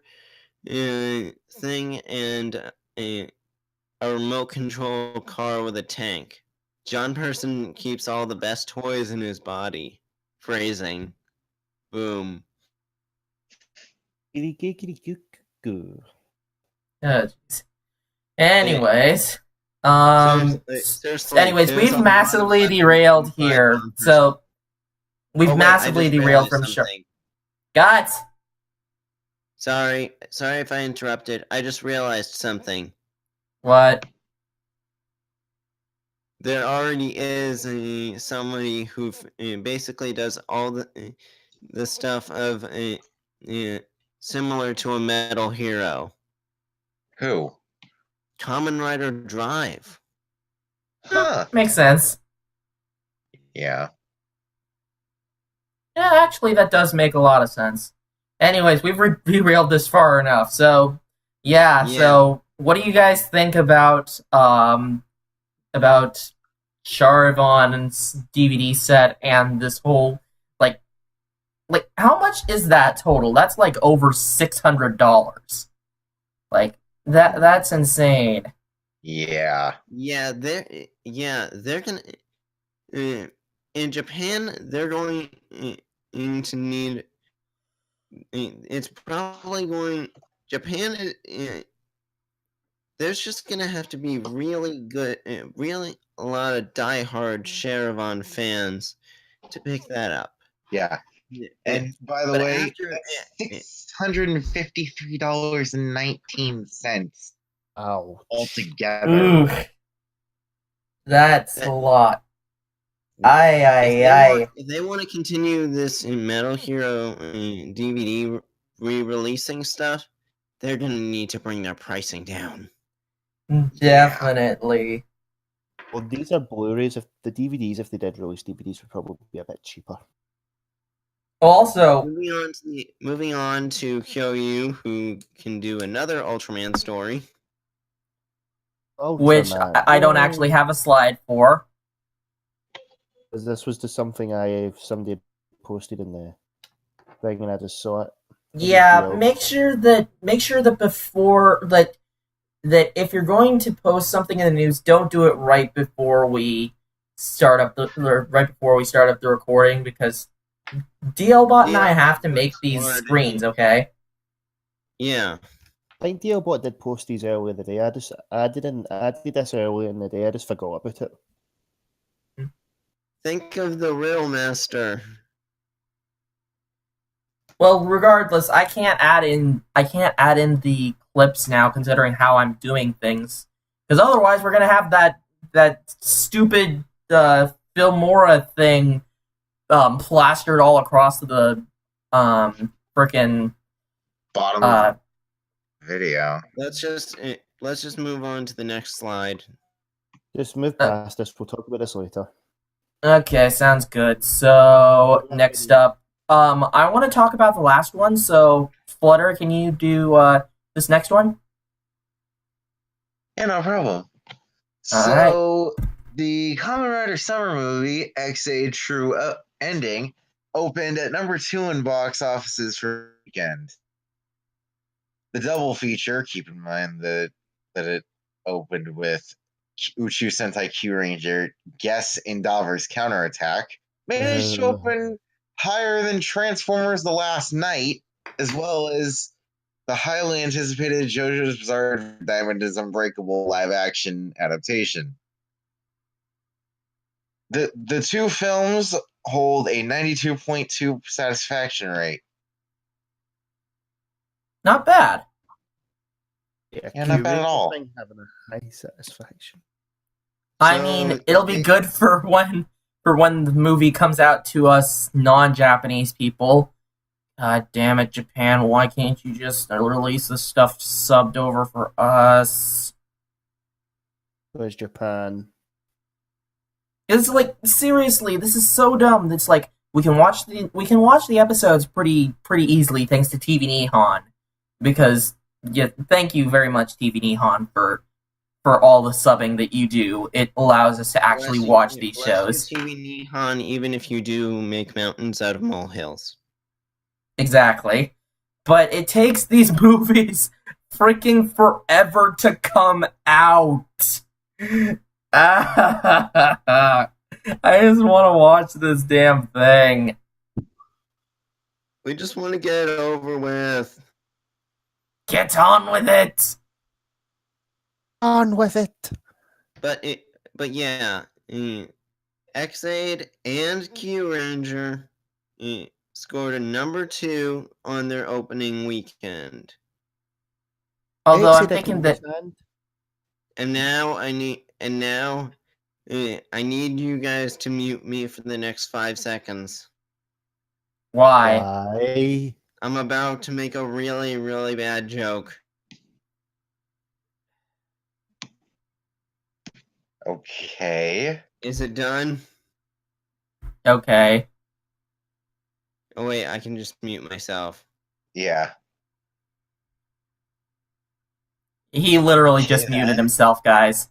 thing and a remote control car with a tank. John Person keeps all the best toys in his body. Phrasing. Boom. Kitty-kitty-kitty-coo. Oh, jeez. Anyways, Seriously, anyways, there's we've a lot massively of derailed weapons here. inside John Person. So we've Oh, wait, massively I just derailed realized from show. something. Guys, Sorry if I interrupted. I just realized something. what? There already is somebody who basically does all the stuff of similar to a Metal Hero. Who? Kamen Rider Drive. Huh. Makes sense. Yeah. Yeah, actually, that does make a lot of sense. Anyways, we've derailed this far enough. So, yeah. So, what do you guys think about Sharivan's DVD set and this whole like how much is that total? That's like over $600. Like that's insane. Yeah. Yeah, they're gonna. in Japan, they're going to need. It's probably going. Japan. There's just gonna have to be really good, really a lot of diehard Sharivan fans to pick that up. Yeah. And by the But way, after- that's $653.19 Ow. altogether. Ooh. That's a lot. If they want to continue this in Metal Hero DVD re-releasing stuff, they're gonna need to bring their pricing down. Definitely. Well, these are Blu-rays. If the DVDs, if they did release DVDs, would probably be a bit cheaper. Also, Moving on to Kyoryu, who can do another Ultraman story. which Ultraman. I don't actually have a slide for. This was just something somebody posted in the thing, and I just saw it. Yeah, video. make sure that before that if you're going to post something in the news, don't do it right before we start up the recording, because DLBot and I have to make these screens, okay? Yeah. I think DLBot did post these earlier in the day. I did this earlier in the day. I just forgot about it. Think of the Riddle Master. Well, regardless, I can't add in the clips now, considering how I'm doing things, because otherwise we're gonna have that stupid Filmora thing plastered all across the frickin' Bottom of the video. Let's just move on to the next slide. Just move past this. We'll talk about this later. Okay, sounds good. So next up, I want to talk about the last one. So Flutter, can you do this next one? Yeah, no problem. Alright. So, the Kamen Rider Summer movie, XA True Ending, opened at number 2 in box offices for the weekend. The double feature, keep in mind that it opened with Uchu Sentai Kyuranger Guess Endavor's Counterattack, managed to open higher than Transformers The Last Night, as well as the highly anticipated JoJo's Bizarre Diamond is Unbreakable live-action adaptation. The two films hold a 92.2 satisfaction rate. Not bad. Yeah, not bad at all. Having a high satisfaction. I So, mean, it'll be good for when the movie comes out to us non-Japanese people. God damn it, Japan! Why can't you just release this stuff subbed over for us? Where's Japan? It's like, seriously, this is so dumb. It's like we can watch the episodes pretty easily thanks to TV Nihon, because thank you very much TV Nihon for all the subbing that you do. It allows us to actually watch these shows. TV Nihon, even if you do make mountains out of molehills. Exactly. But it takes these movies freaking forever to come out. I just want to watch this damn thing. We just want to get it over with. Get on with it! On with it. But yeah, X-Aid and Kyuranger scored a number 2 on their opening weekend. Although I'm thinking that... And now I need you guys to mute me for the next 5 seconds. Why? I'm about to make a really, really bad joke. Okay. Is it done? Okay. Oh wait, I can just mute myself. Yeah. He literally just muted himself, guys.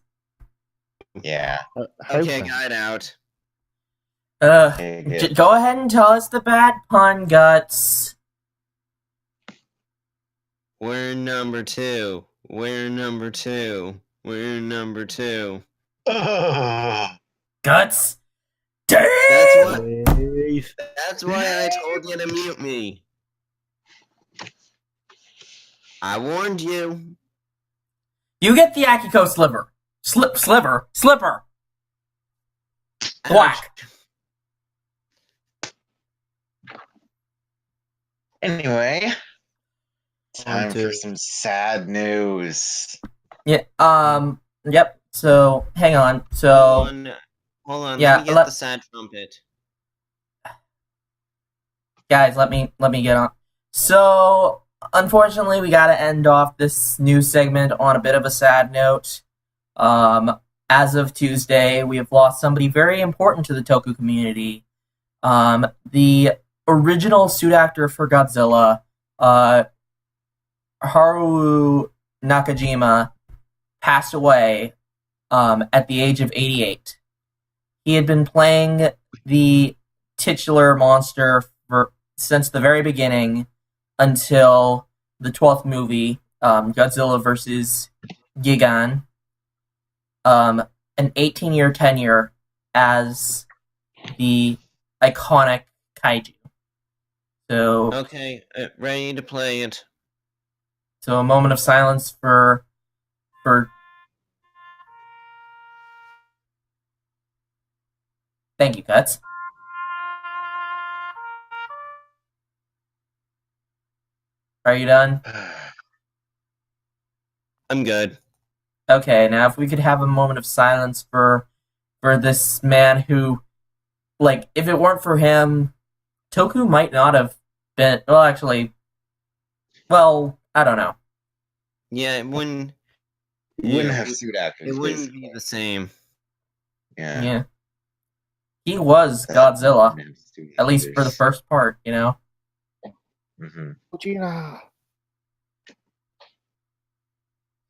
Yeah. Okay, got it out. Okay, Go ahead and tell us the bad pun, Guts. We're number 2. We're number 2. We're number 2. Guts, Damn! That's why I told you to mute me. I warned you. You get the Akiko Sliver. Slipper. Whack. Anyway, time for some sad news. Yeah. Yep. So hang on. So Hold on. yeah, Let me get the sad trumpet. Guys, let me get on. So unfortunately, we got to end off this news segment on a bit of a sad note. As of Tuesday, we have lost somebody very important to the Toku community. The original suit actor for Godzilla, Haruo Nakajima, passed away at the age of 88. He had been playing the titular monster since the very beginning until the 12th movie, Godzilla vs. Gigan. An 18-year tenure as the iconic kaiju. So okay, ready to play it. So a moment of silence for. Thank you, Cuts. Are you done? I'm good. Okay, now if we could have a moment of silence for this man who, like, if it weren't for him, Toku might not have been. Well, actually, I don't know. Yeah, it wouldn't. Wouldn't have suit actors. It wouldn't be the same. Yeah. He was Godzilla, at least for the first part, you know? Mm-hmm. Gina.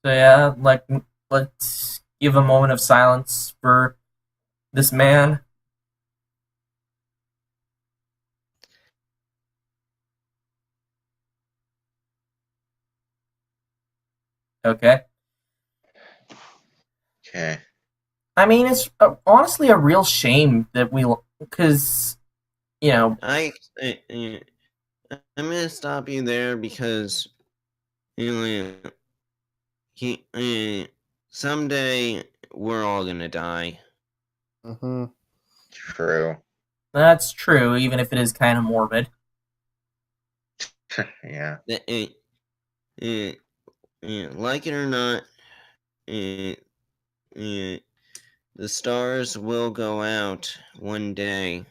So yeah, like, let's give a moment of silence for this man. Okay. I mean, it's honestly a real shame that because, you know... I'm gonna stop you there because, someday we're all gonna die. Mm-hmm. True. That's true, even if it is kind of morbid. Yeah. Like it or not, the stars will go out one day.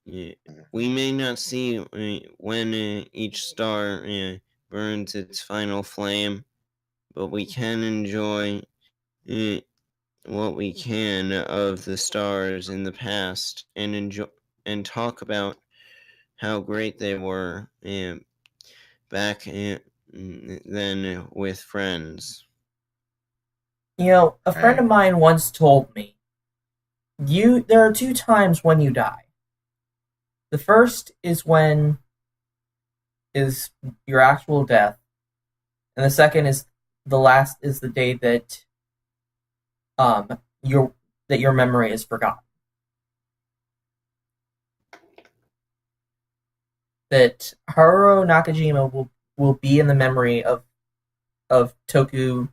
We may not see when each star burns its final flame, but we can enjoy what we can of the stars in the past and enjoy and talk about how great they were back then with friends. You know, a friend of mine once told me, there are two times when you die. The first is your actual death, and the second is the day that your memory is forgotten. That Haruo Nakajima will be in the memory of Toku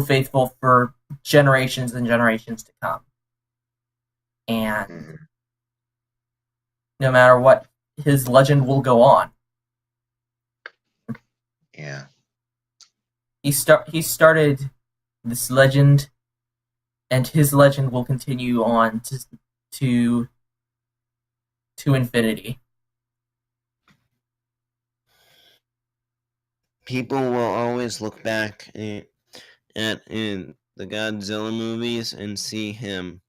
faithful for generations and generations to come. And no matter what, his legend will go on. Yeah. He started this legend, and his legend will continue on to infinity. People will always look back at the Godzilla movies and see him.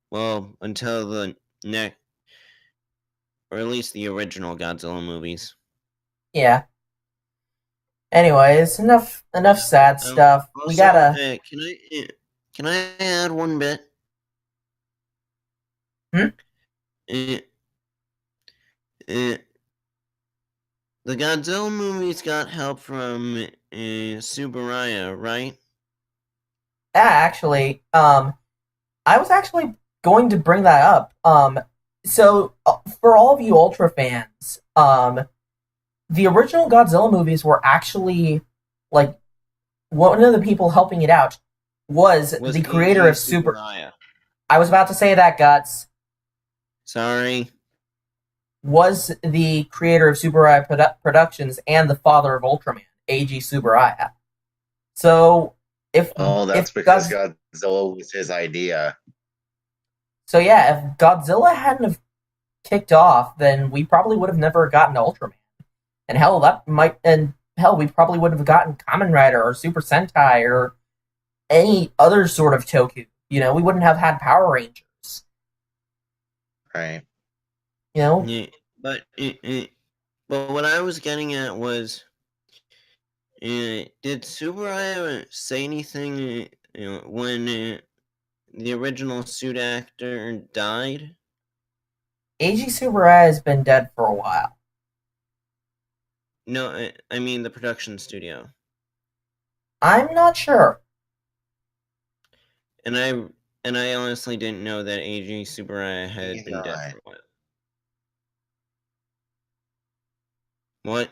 Well, until the next, or at least the original Godzilla movies. Yeah. Anyways, enough sad stuff. Also, We gotta. Can I add one bit? The Godzilla movies got help from Subaraya, right? Actually, I was actually going to bring that up. So for all of you Ultra fans, the original Godzilla movies were actually like one of the people helping it out was the creator of Super. Tsuburaya. I was about to say that, Guts. Sorry. Was the creator of Tsuburaya Productions and the father of Ultraman, Eiji Tsuburaya. So if that's if because Godzilla was his idea. So yeah, if Godzilla hadn't have kicked off, then we probably would have never gotten Ultraman. And we probably would have gotten Kamen Rider or Super Sentai or any other sort of Toku. We wouldn't have had Power Rangers. Right. Yeah, but what I was getting at was, did Tsuburaya say anything when the original suit actor died? Eiji Tsuburaya has been dead for a while. No, I mean the production studio. I'm not sure. And I honestly didn't know that Eiji Tsuburaya had been dead for a while. What?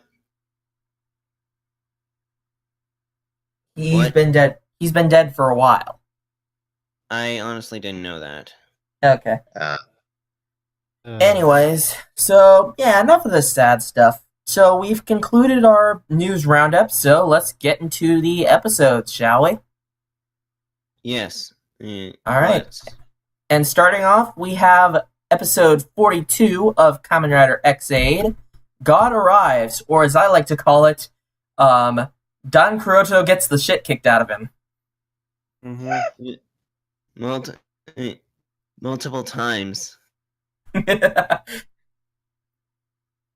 He's been dead. He's been dead for a while. I honestly didn't know that. Okay. Anyways, so yeah, enough of this sad stuff. So we've concluded our news roundup, so let's get into the episodes, shall we? Yes. All right. And starting off, we have episode 42 of Kamen Rider X-Aid, God Arrives, or as I like to call it, Don Kuroto gets the shit kicked out of him. Multiple times.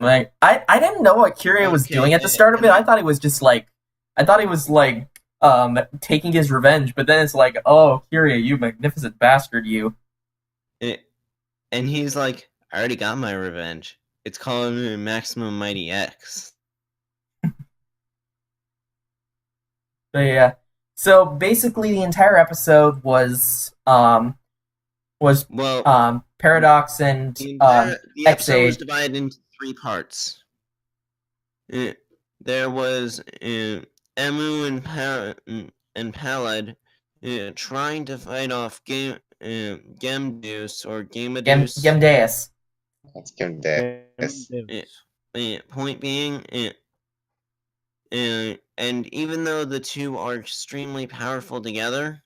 Like I didn't know what Kyoryu was doing at the start of it. I thought he was just like taking his revenge, but then it's like, oh, Kyoryu, you magnificent bastard, you. And he's like, I already got my revenge. It's called Maximum Mighty X. So yeah. So basically the entire episode was Paradox and the episode was X-Aid. divided into 3 parts. There was Emu and Palad trying to fight off Gemdeus or Gamedeus. Gemdeus. That's Gemdeus. Point being, and even though the two are extremely powerful together,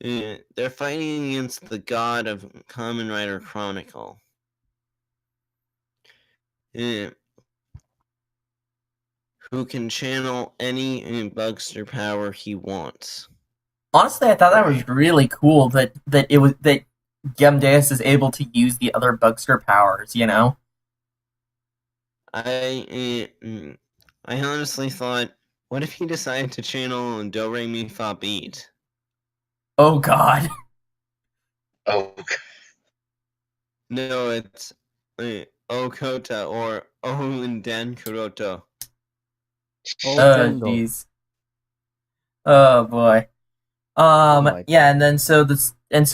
they're fighting against the god of Kamen Rider Chronicle. Who can channel any Bugster power he wants. Honestly, I thought that was really cool that Gemdeus is able to use the other Bugster powers, I honestly thought, what if he decided to channel Do Re Mi Fa Beat? Oh god. Oh god. No, it's Okota or Oundan Kuroto. Oh jeez. Oh boy. Yeah, and then so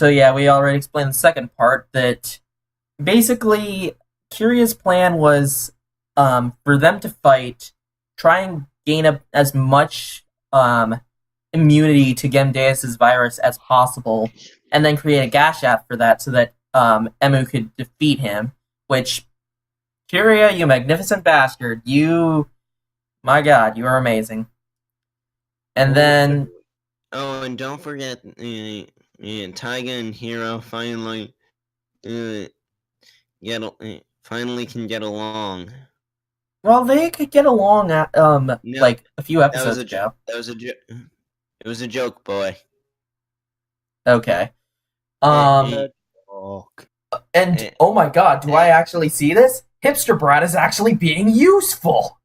we already explained the second part that basically Kyuryu's plan was for them to fight, try and gain up as much immunity to Gemdeus' virus as possible, and then create a Gashat for that so that Emu could defeat him, which Kyoryu, you magnificent bastard, my god, you are amazing. And then and don't forget Taiga and Hiro finally can get along. Well, they could get along at like a few episodes ago. It was a joke, boy. Okay. And oh my god, do I actually see this? Hipster Brat is actually being useful.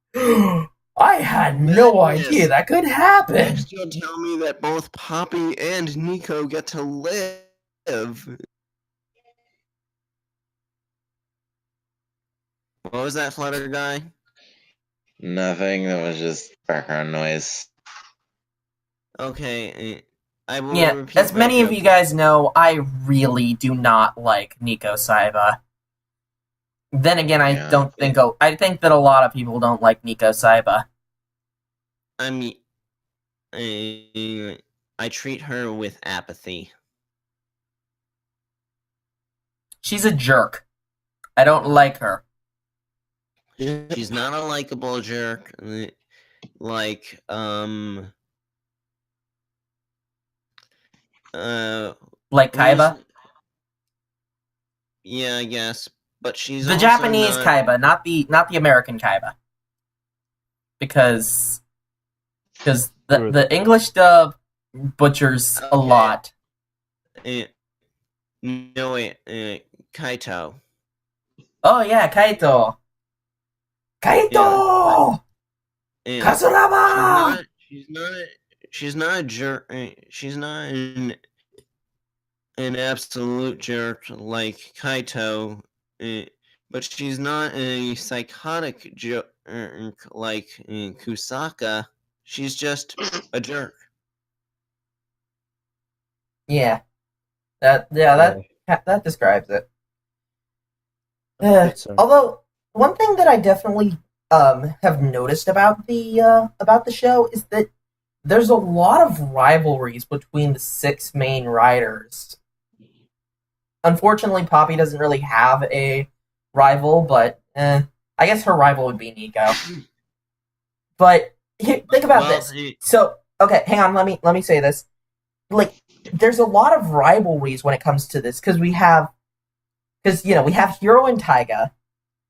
I had no idea that could happen. Next, you'll tell me that both Poppy and Nico get to live. What was that, FlutterGuy? Nothing. That was just background noise. Okay. I will Yeah, repeat as my many of joke. you guys know, I really do not like Nico Saiba. Then again, I Yeah. think that a lot of people don't like Nico Saiba. I mean, I treat her with apathy. She's a jerk. I don't like her. She's not a likable jerk. Like, Like Kaiba? who's- Yeah, I guess. But she's The also Japanese not... Kaiba, not the American Kaiba. Because the English dub butchers a Okay. lot. No, wait, Kaito. Oh yeah, Kaito! Kaito! And Kazuraba! she's not a jerk. She's not an absolute jerk like Kaito, but she's not a psychotic jerk like Kusaka. She's just a jerk. Yeah. That describes it. Good, sir. Although one thing that I definitely have noticed about the show is that there's a lot of rivalries between the 6 main writers. Unfortunately, Poppy doesn't really have a rival, but I guess her rival would be Nico. But think about this. So, okay, hang on. Let me say this. Like, there's a lot of rivalries when it comes to this because we have Hiro and Taiga,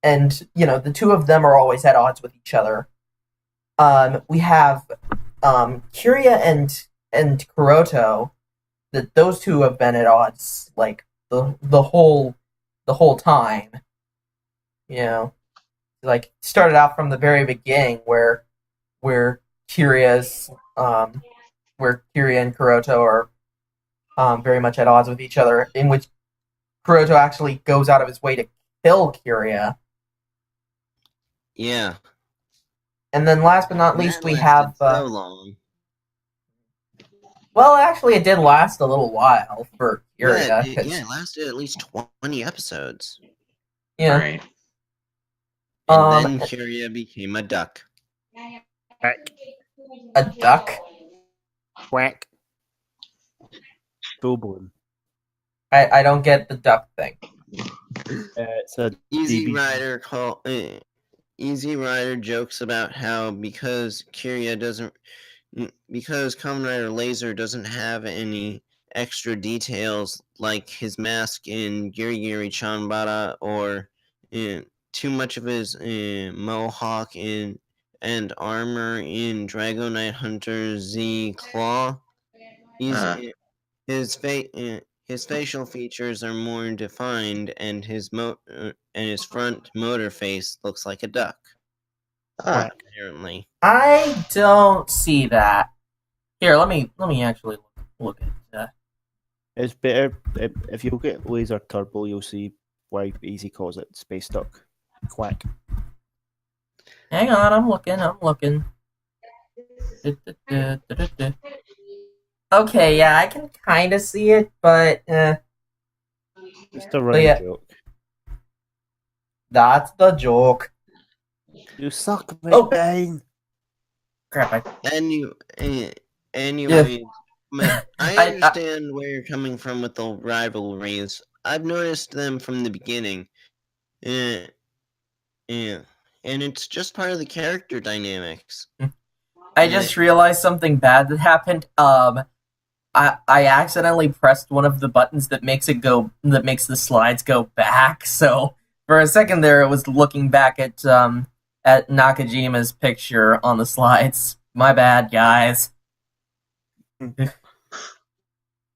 and the two of them are always at odds with each other. We have Kyoryu and Kuroto, that those two have been at odds like the whole time. Like started out from the very beginning where Kyoryu and Kuroto are very much at odds with each other, in which Kuroto actually goes out of his way to kill Kyoryu. Yeah. And then last but not least, That we lasted have... so long. Well, actually, it did last a little while for Kyoryu. Yeah, it lasted at least 20 episodes. Yeah. Right. And then Kyoryu became a duck. Quack. A duck? Quack. Full blown. I don't get the duck thing. It's a Easy DB. Rider Easy Rider jokes about how because Kamen Rider Laser doesn't have any extra details like his mask in Giri Giri Chanbara or too much of his mohawk and armor in Dragonite Hunter Z Claw. His facial features are more defined, and his front motor face looks like a duck. Apparently, I don't see that. Here, let me actually look at that. It's better if you get Laser Turbo, you'll see why Easy calls it Space Duck. Quack. Hang on, I'm looking. Okay, yeah, I can kind of see it, but Just a running joke. That's the joke. You suck, my Oh. brain. Crap, anyway, I understand where you're coming from with the rivalries. I've noticed them from the beginning. And it's just part of the character dynamics. I just realized something bad that happened. I accidentally pressed one of the buttons that makes the slides go back. So for a second there, it was looking back at Nakajima's picture on the slides. My bad, guys.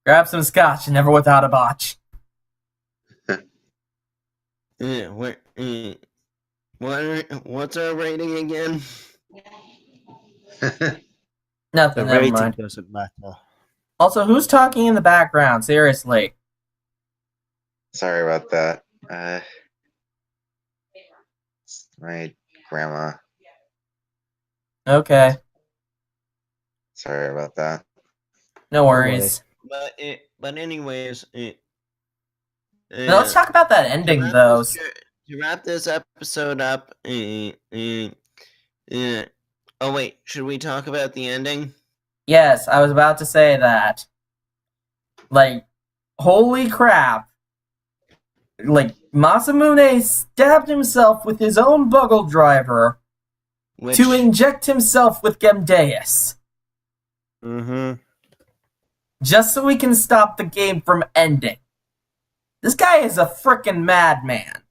Grab some scotch, never without a botch. What's our rating again? Nothing, The never rating mind. doesn't matter. Also, who's talking in the background? Seriously. Sorry about that. It's my grandma. Okay. Sorry about that. No worries. But anyways, Now, let's talk about that ending, though. To wrap this episode up, oh wait, should we talk about the ending? Yes, I was about to say that. Like, holy crap. Like, Masamune stabbed himself with his own bugle driver to inject himself with Gemdeus. Mm-hmm. Just so we can stop the game from ending. This guy is a frickin' madman.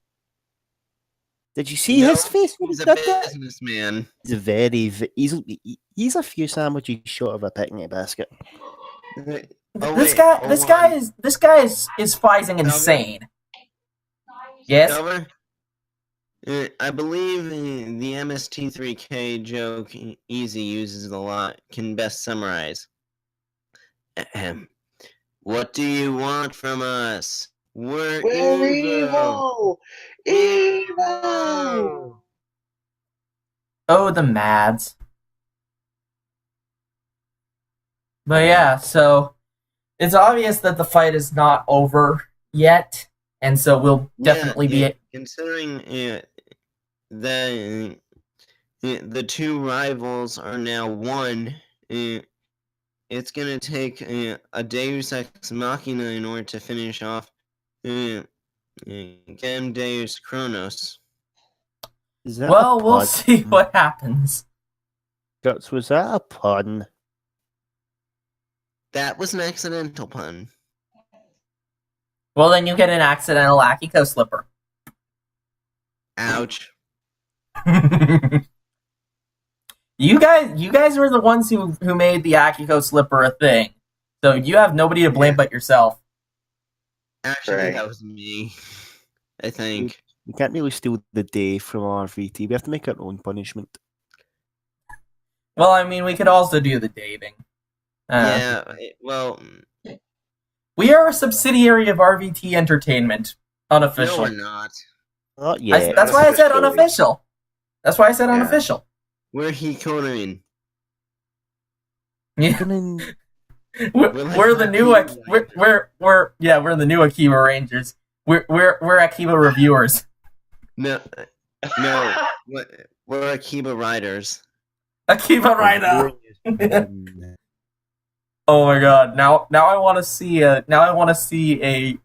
Did you see his face when he He's a did that? businessman. He's a few sandwiches short of a picnic basket. This guy is physing insane. Yes? Silver? I believe the MST3K joke Easy uses a lot can best summarize. Ahem. What do you want from us? We're evil! Evil! Oh, the mads. But yeah, so it's obvious that the fight is not over yet, and so we'll definitely be... Considering that the two rivals are now one, it's going to take a Deus Ex Machina in order to finish off Gem Deus Chronos. Well, we'll see what happens. Guts, was that a pun? That was an accidental pun. Well, then you get an accidental Akiko Slipper. Ouch. You guys were the ones who made the Akiko Slipper a thing. So you have nobody to blame but yourself. Actually, that was me. I think. We can't really steal the day from RVT. We have to make our own punishment. Well, I mean, we could also do the dating. We are a subsidiary of RVT Entertainment. Unofficial. No, we're not. Not yet. That's why I said unofficial. That's why I said unofficial. We're Hikorin. Yeah. We're the new we're the new Akiba Rangers. We're Akiba reviewers. No, we're Akiba riders. Akiba Rider. Oh my god! Now I want to see a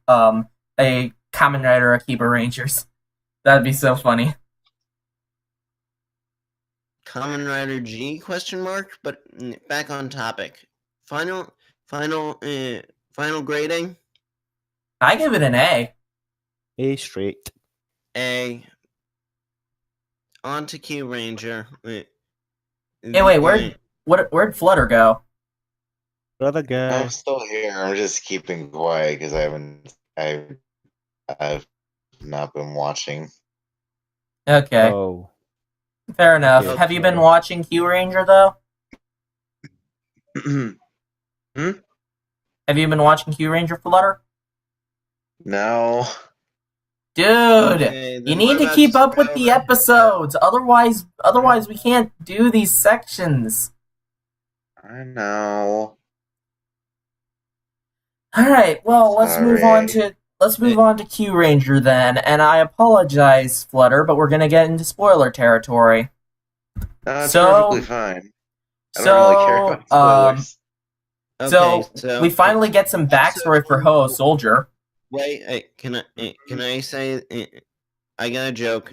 Kamen Rider Akiba Rangers. That'd be so funny. Kamen Rider G ? But back on topic. Final grading. I give it an A. A straight. A. On to Kyuranger. Hey, wait, where'd Flutter go? Brother guy. I'm still here. I'm just keeping quiet because I've not been watching. Okay. Oh. Fair enough. Okay. Have you been watching Kyuranger though? Have you been watching Kyuranger, Flutter? No. Dude, Okay, you need to keep up with the episodes. Otherwise we can't do these sections. I know. All right. Well, let's move on to Kyuranger then. And I apologize, Flutter, but we're gonna get into spoiler territory. That's perfectly fine. I don't really care about spoilers. So we finally get some backstory for Ho Soldier. Wait, can I say I got a joke.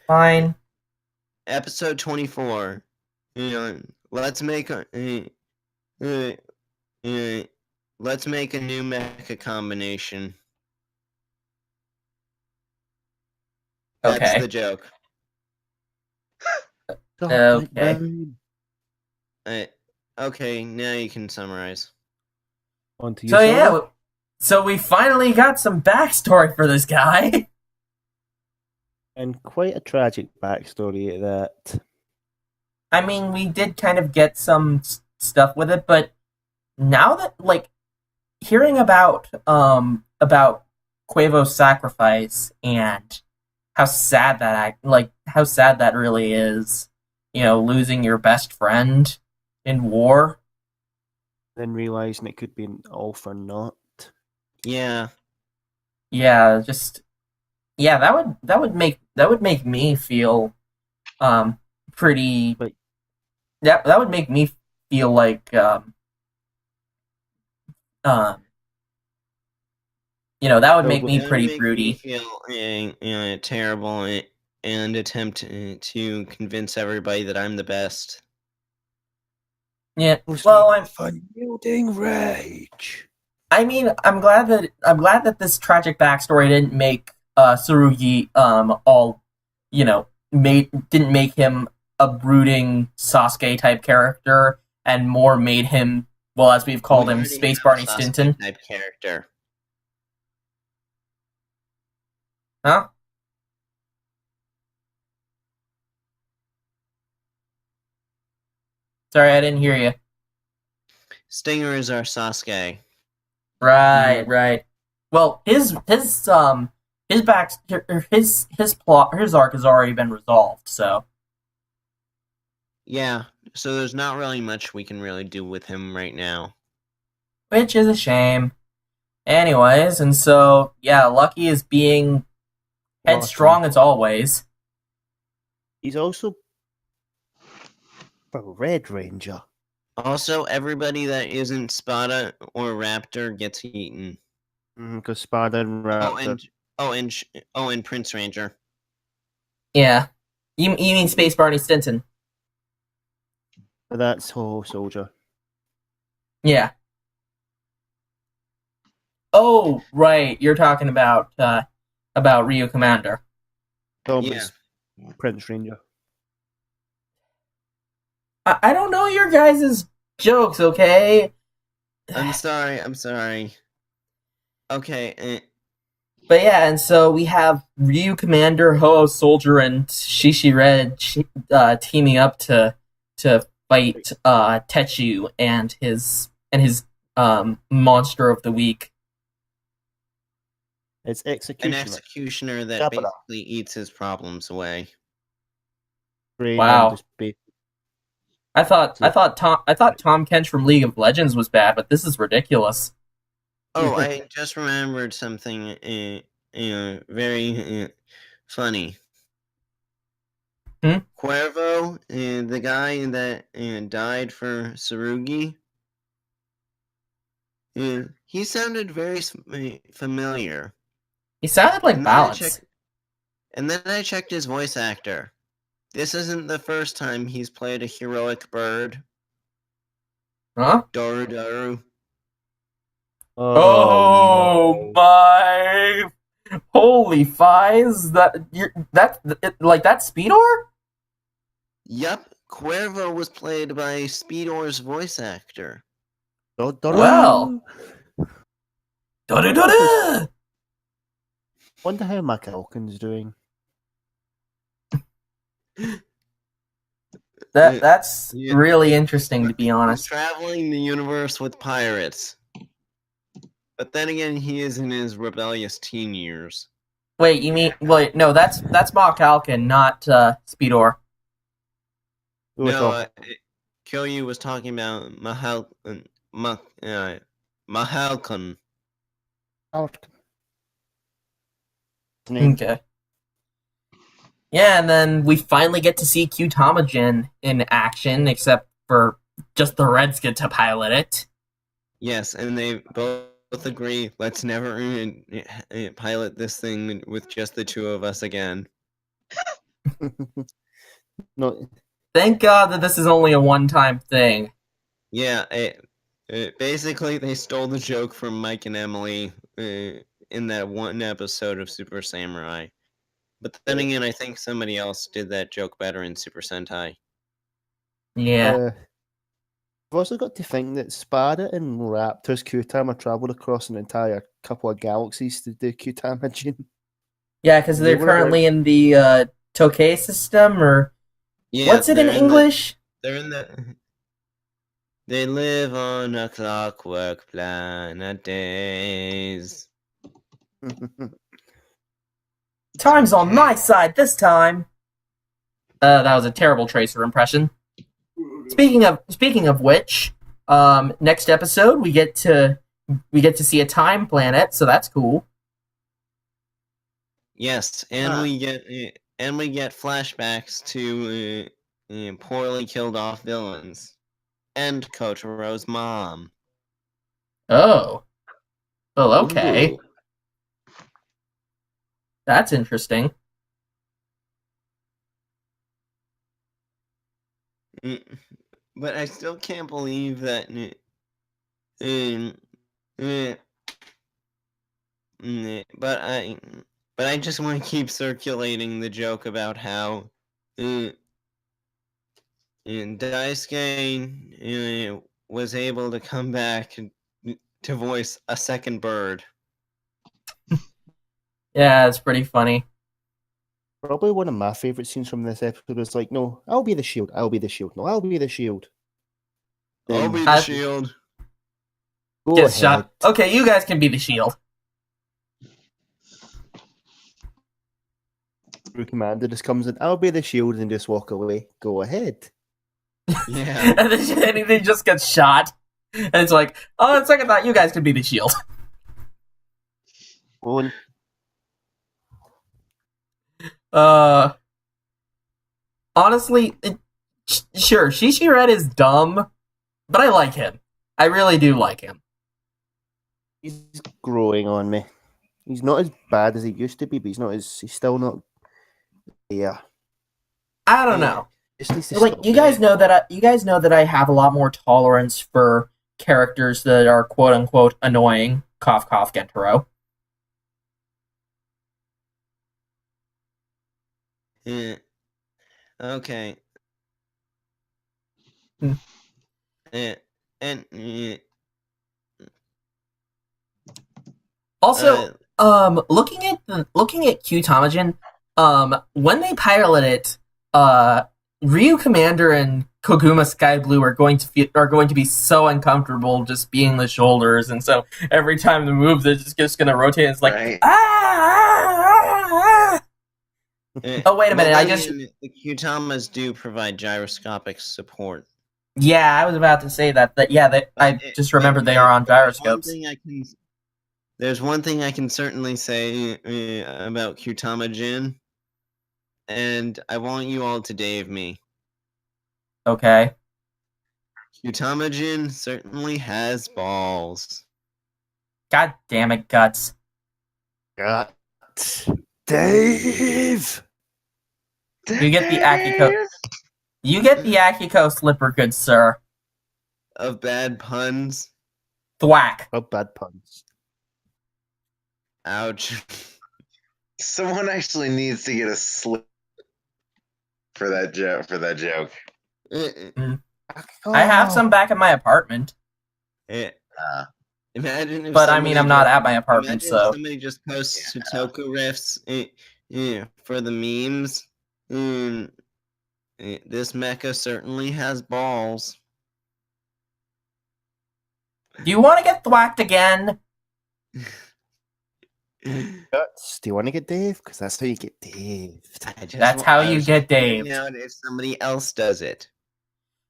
Fine. Episode 24. Let's make a new mecha combination. That's Okay. the joke. Okay. Okay, now you can summarize. On to you, So Silver. yeah, so we finally got some backstory for this guy. And quite a tragic backstory at that. I mean, we did kind of get some stuff with it, but now that hearing about Quavo's sacrifice and how sad that really is, losing your best friend in war. then realizing it could be all for naught. Yeah. Yeah, that would make me feel pretty. But- That would make me feel like that would So, make me That would pretty make me broody. feel terrible and attempt to convince everybody that I'm the best. Yeah. Well, unyielding rage. I mean, I'm glad that this tragic backstory didn't make Tsurugi didn't make him a brooding Sasuke type character, and more made him, well, as we've called him, Space Barney Stinton. Type character. Huh? Sorry, I didn't hear you. Stinger is our Sasuke. Right. Well, his arc has already been resolved, so Yeah, so there's not really much we can really do with him right now. which is a shame. Anyways, and so yeah, Lucky is being headstrong as always. He's also a Red Ranger. Also, everybody that isn't Spada or Raptor gets eaten. Because Spada and Raptor. And Prince Ranger. Yeah, you mean Space Barney Stinton? That's Ho Soldier. Yeah. Oh, right. You're talking about Ryu Commander. Thomas Prince Ranger. I don't know your guys' jokes, okay? I'm sorry. Okay. But yeah, and so we have Ryu Commander, Ho Soldier, and Shishi Red teaming up to fight Tetsu and his monster of the week. It's An Executioner. executioner that Capita. basically eats his problems away. Wow. I thought Tom Kench from League of Legends was bad, but this is ridiculous. Oh, I just remembered something very funny. Cuervo, the guy that died for Tsurugi, he sounded very familiar. He sounded like Balance. And then I checked his voice actor. This isn't the first time he's played a heroic bird. Huh? Daru. Oh my! Holy fies! That Speedor? Yup, Cuervo was played by Speedor's voice actor. Well. Da-da-da-da! Wonder how McAlkin's doing. That's really interesting, to be honest. He's traveling the universe with pirates. But then again, he is in his rebellious teen years. Wait, no, that's Mark Alkin, not Speedor. No, Kyoryu was talking about Mahalkon. Okay. Yeah, and then we finally get to see Q-Tamagen in action, except for just the Reds get to pilot it. Yes, and they both agree, let's never pilot this thing with just the two of us again. No. Thank God that this is only a one-time thing. Yeah, basically they stole the joke from Mike and Emily in that one episode of Super Samurai. But then again, I think somebody else did that joke better in Super Sentai. Yeah. I've also got to think that Spada and Raptor's Q-Tama travelled across an entire couple of galaxies to do Q-Tamagen. Yeah, because they're currently in the Tokei system, or... Yeah, what's it in English? They're in the... They live on a clockwork planet days. Time's on my side this time. That was a terrible Tracer impression. Speaking of which, Next episode, we get to see a time planet, so that's cool. Yes, and we get flashbacks to poorly killed off villains and Kotaro's mom. Oh. Well, okay. Ooh. That's interesting. But I still can't believe that. But I just want to keep circulating the joke about how Daisuke was able to come back to voice a second bird. Yeah, it's pretty funny. Probably one of my favourite scenes from this episode was like, no, I'll be the shield. I'll be the shield. No, I'll be the shield. I'll be the shield. Go Get ahead. shot. Okay, you guys can be the shield. Crew commander just comes in, I'll be the shield, and just walk away. Go ahead. Yeah. And then they just get shot. And it's like, oh, on second thought, you guys could be the shield. Owen. Honestly, sure, Shishired is dumb, but I like him. I really do like him. He's growing on me. He's not as bad as he used to be, but he's still not. Yeah. I don't know. Just needs to Like stop you it. guys know that I have a lot more tolerance for characters that are quote unquote annoying. Cough cough Gentaro. Yeah. Okay. Hmm. And Also, looking at Q-Tamajin, when they pilot it, Ryu Commander and Koguma Sky Blue are going to be so uncomfortable just being the shoulders, and so every time the move, they're just going to rotate. And it's like Right. ah. Oh, wait a minute, the Q-Tamas do provide gyroscopic support. Yeah, I was about to say that. I just remembered they are on gyroscopes. There's one thing I can certainly say about Q-Tamajin, and I want you all to Dave me. Okay. Q-Tamajin certainly has balls. God damn it, Guts. God. Dave! You get the Akiko. You get the Akiko slipper, good sir. Of bad puns. Thwack. Oh, bad puns. Ouch. Someone actually needs to get a slip for that joke. I have some back in my apartment, Imagine if but I mean, I'm not at my apartment, imagine so. if somebody just posts to Toku riffs for the memes. This mecha certainly has balls. Do you want to get thwacked again? Guts, do you want to get Dave? Because that's how you get Dave. That's how you get Dave. Out if somebody else does it.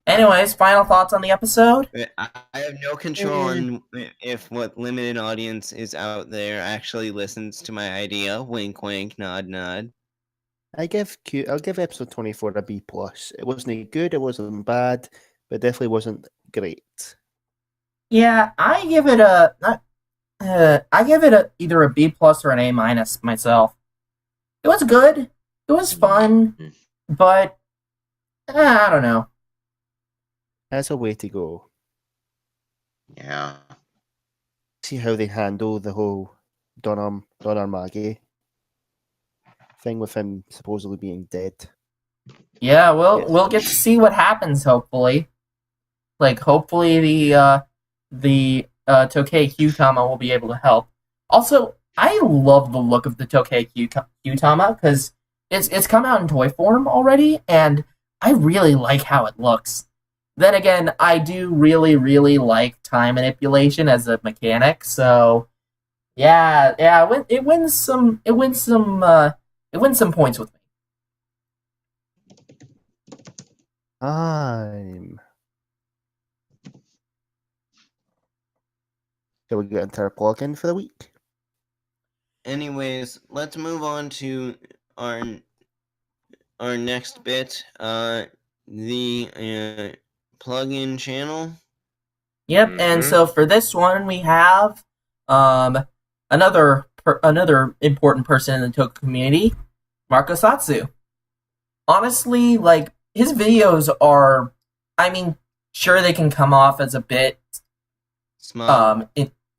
Anyways, final thoughts on the episode? I have no control on if what limited audience is out there actually listens to my idea. Wink, wink, nod, nod. I'll give episode 24 a B+. It wasn't good, it wasn't bad, but it definitely wasn't great. Yeah, I give it either a B+ or an A- myself. It was good. It was fun, but I don't know. That's a way to go. Yeah. See how they handle the whole Don Armagi thing with him supposedly being dead. Yeah, we'll get to see what happens. Hopefully, hopefully the Tokei Kyutama will be able to help. Also, I love the look of the Tokei Kyutama because it's come out in toy form already, and I really like how it looks. Then again, I do really, really like time manipulation as a mechanic, so yeah, it wins some points with me. I'm Shall we get into our plug-in for the week? Anyways, let's move on to our next bit. The plug-in channel. Yep, and so for this one we have another important person in the Toku community, Marco Satsu. Honestly, like, his videos are, I mean, sure they can come off as a bit Smug.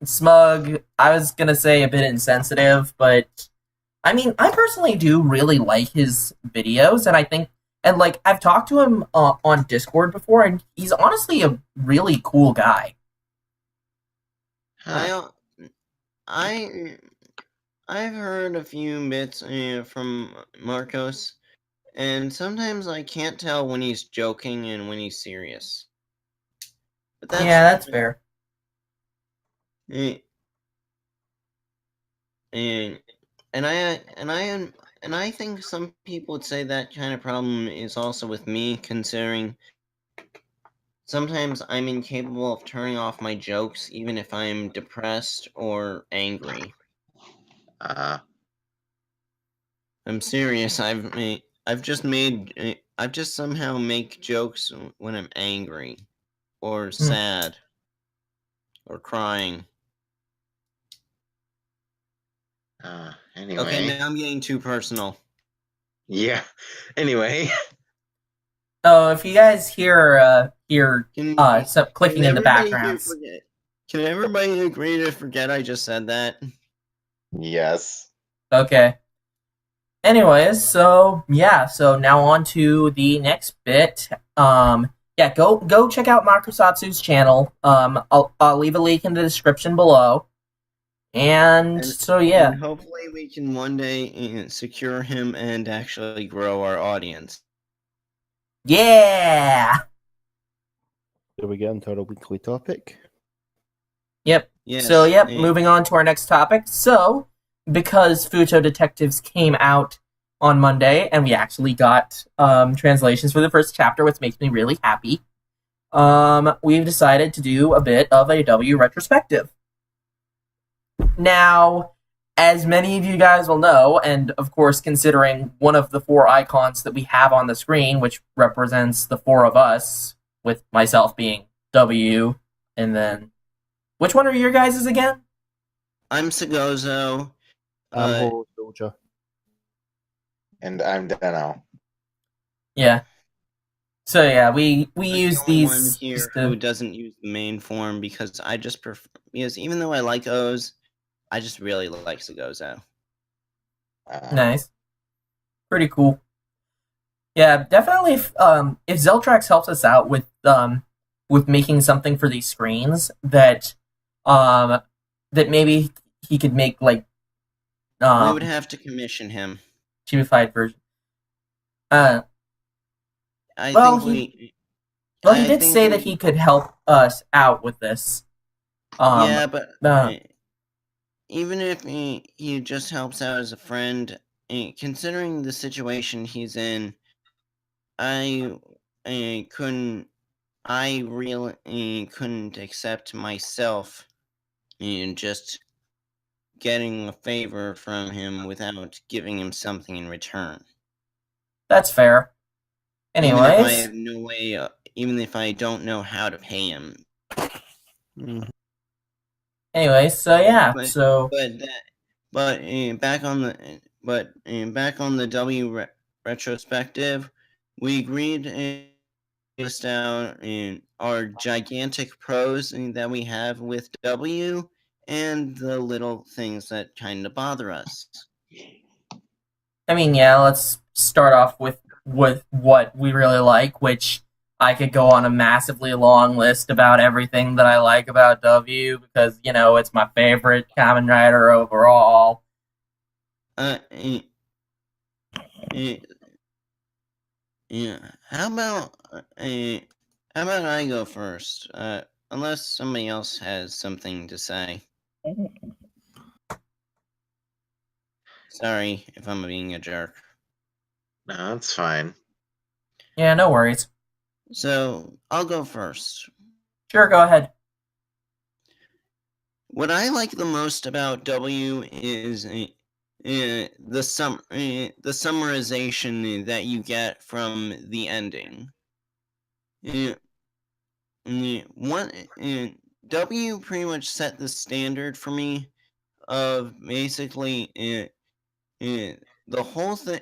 Smug. I was gonna say a bit insensitive, but I mean, I personally do really like his videos, and I think, and like, I've talked to him on Discord before, and he's honestly a really cool guy. I've heard a few bits from Marcos, and sometimes I can't tell when he's joking and when he's serious. But That's fair. And I think some people would say that kind of problem is also with me, considering sometimes I'm incapable of turning off my jokes even if I'm depressed or angry. I'm serious. I've just somehow make jokes when I'm angry or sad or crying. Anyway. Okay, now I'm getting too personal. Yeah. Anyway. Oh, if you guys hear some clicking in the background. Can everybody agree to forget I just said that? Yes. Okay. Anyways, so now on to the next bit. Go check out Marco Satsu's channel. I'll leave a link in the description below. And hopefully we can one day secure him and actually grow our audience. Yeah. Shall we get into our weekly topic? Yep. Yes, So moving on to our next topic. So, because Fuuto Detectives came out on Monday, and we actually got translations for the first chapter, which makes me really happy, we've decided to do a bit of a W retrospective. Now, as many of you guys will know, and of course considering one of the 4 icons that we have on the screen, which represents the 4 of us, with myself being W, and then... Which one are your guys' again? I'm Sagozo. I'm Holo Soldier. And I'm Deno. Yeah. So yeah, we use the only these... one here who doesn't use the main form because I just prefer... Because even though I like O's, I just really like Sagozo. Nice. Pretty cool. Yeah, definitely if Zeltrax helps us out with making something for these screens that maybe he could make, like, we would have to commission him. Chibified version. He did say that he could help us out with this. But even if he just helps out as a friend, considering the situation he's in, I really couldn't accept myself just getting a favor from him without giving him something in return. That's fair. Anyways, even if I don't know how to pay him. Anyways, back on the W retrospective, we agreed to list out our gigantic pros that we have with W and the little things that kind of bother us. I mean, yeah, let's start off with what we really like, which I could go on a massively long list about everything that I like about W, because, it's my favorite Kamen Rider overall. Yeah. How about I go first? Unless somebody else has something to say. Sorry if I'm being a jerk. No, that's fine. Yeah, no worries. So, I'll go first. Sure, go ahead. what I like the most about W is the summarization that you get from the ending. W pretty much set the standard for me of basically the whole thing.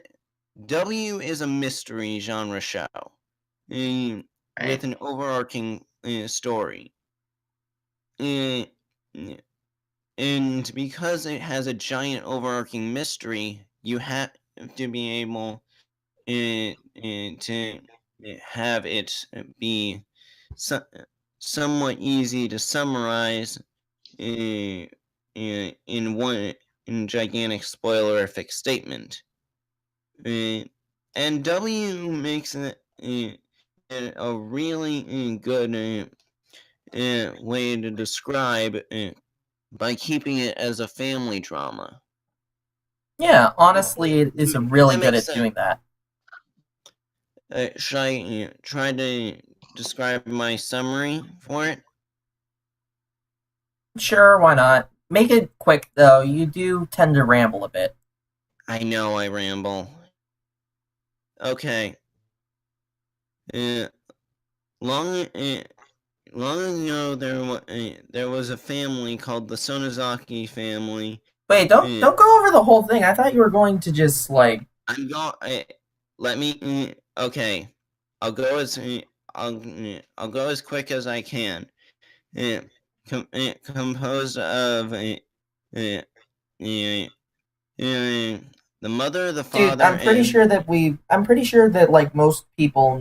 W is a mystery genre show with an overarching story. And because it has a giant overarching mystery, you have to be able to have it be somewhat easy to summarize in one gigantic spoilerific statement. And W makes it a really good way to describe by keeping it as a family drama. Yeah, honestly, it is really That good makes at doing that. Should I try to describe my summary for it? Sure, why not? Make it quick, though. You do tend to ramble a bit. I know I ramble. Okay. Long ago, there was a family called the Sonozaki family. Wait, don't go over the whole thing. I thought you were going to just, like... I'm going. Let me. Okay, I'll go as quick as I can. Composed of the mother, the father. Dude, I'm pretty sure that like most people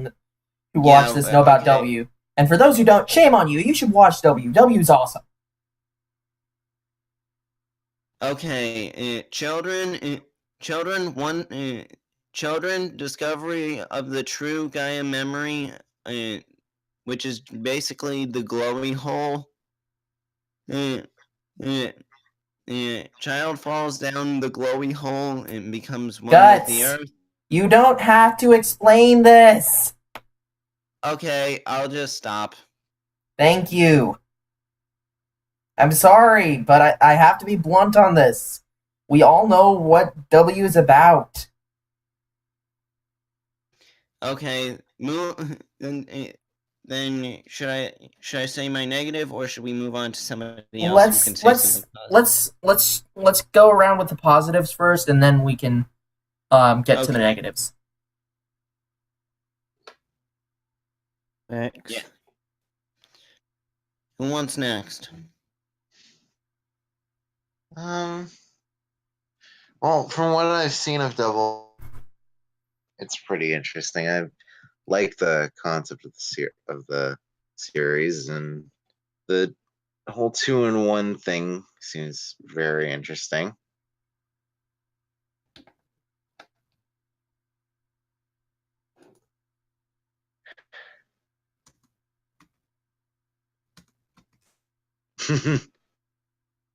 who Yeah, watch this know about okay. W. And for those who don't, shame on you. You should watch W. W's awesome. Okay, children, discovery of the true Gaia memory, which is basically the glowy hole. Child falls down the glowy hole and becomes one with the Guts, earth. you don't have to explain this. Okay, I'll just stop. Thank you. I'm sorry, but I have to be blunt on this. We all know what W is about. Okay, then should I say my negative, or should we move on to somebody else who can say something positive? Let's go around with the positives first, and then we can get to the negatives. Next. Yeah. Who wants next? Well, from what I've seen of Double, it's pretty interesting. I like the concept of the series, and the whole 2-in-1 thing seems very interesting.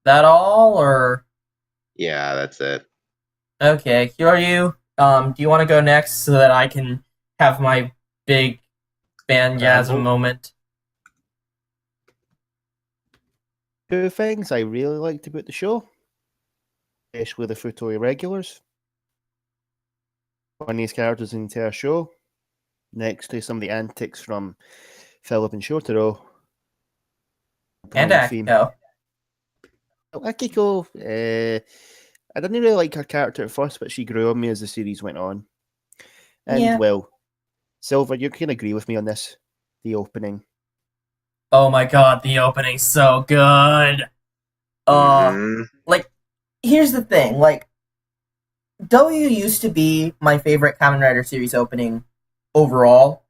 That all, or Yeah, that's it. okay, Kyoryu, do you want to go next so that I can have my big fangasm moment? Two things I really liked about the show, especially the Fuuto irregulars. Funniest characters in the entire show, next to some of the antics from Philip and Shotaro. And Akiko. Akiko, I didn't really like her character at first, but she grew on me as the series went on. And, Yeah. well, Silver, you can agree with me on this. The opening. Oh my god, the opening's so good. Like, here's the thing, like, W used to be my favorite Kamen Rider series opening overall.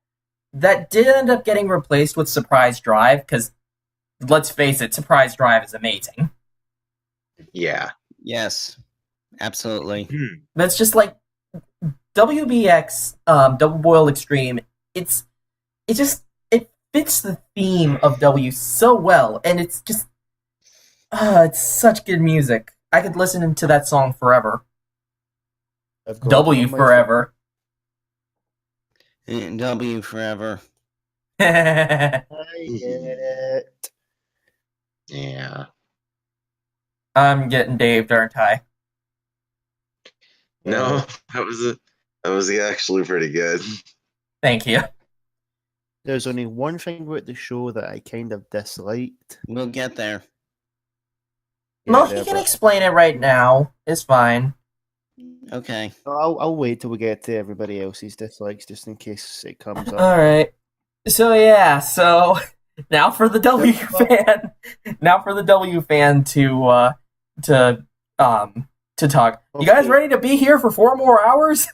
That did end up getting replaced with Surprise Drive, because, let's face it, Surprise Drive is amazing. Yeah. Yes, absolutely. That's just like WBX, Double Boiled Extreme. It fits the theme of W so well, and it's just, it's such good music. I could listen to that song forever. W forever. W forever. I get it. Yeah. I'm getting Dave, aren't I? No, that was actually pretty good. Thank you. There's only one thing about the show that I kind of disliked. We'll get there. Well, Yeah, he can but explain it right now. It's fine. Okay. I'll wait till we get to everybody else's dislikes, just in case it comes up. All right. So yeah. So now for the W fan. Now for the W fan to talk. You guys Okay. ready to be here for 4 more hours?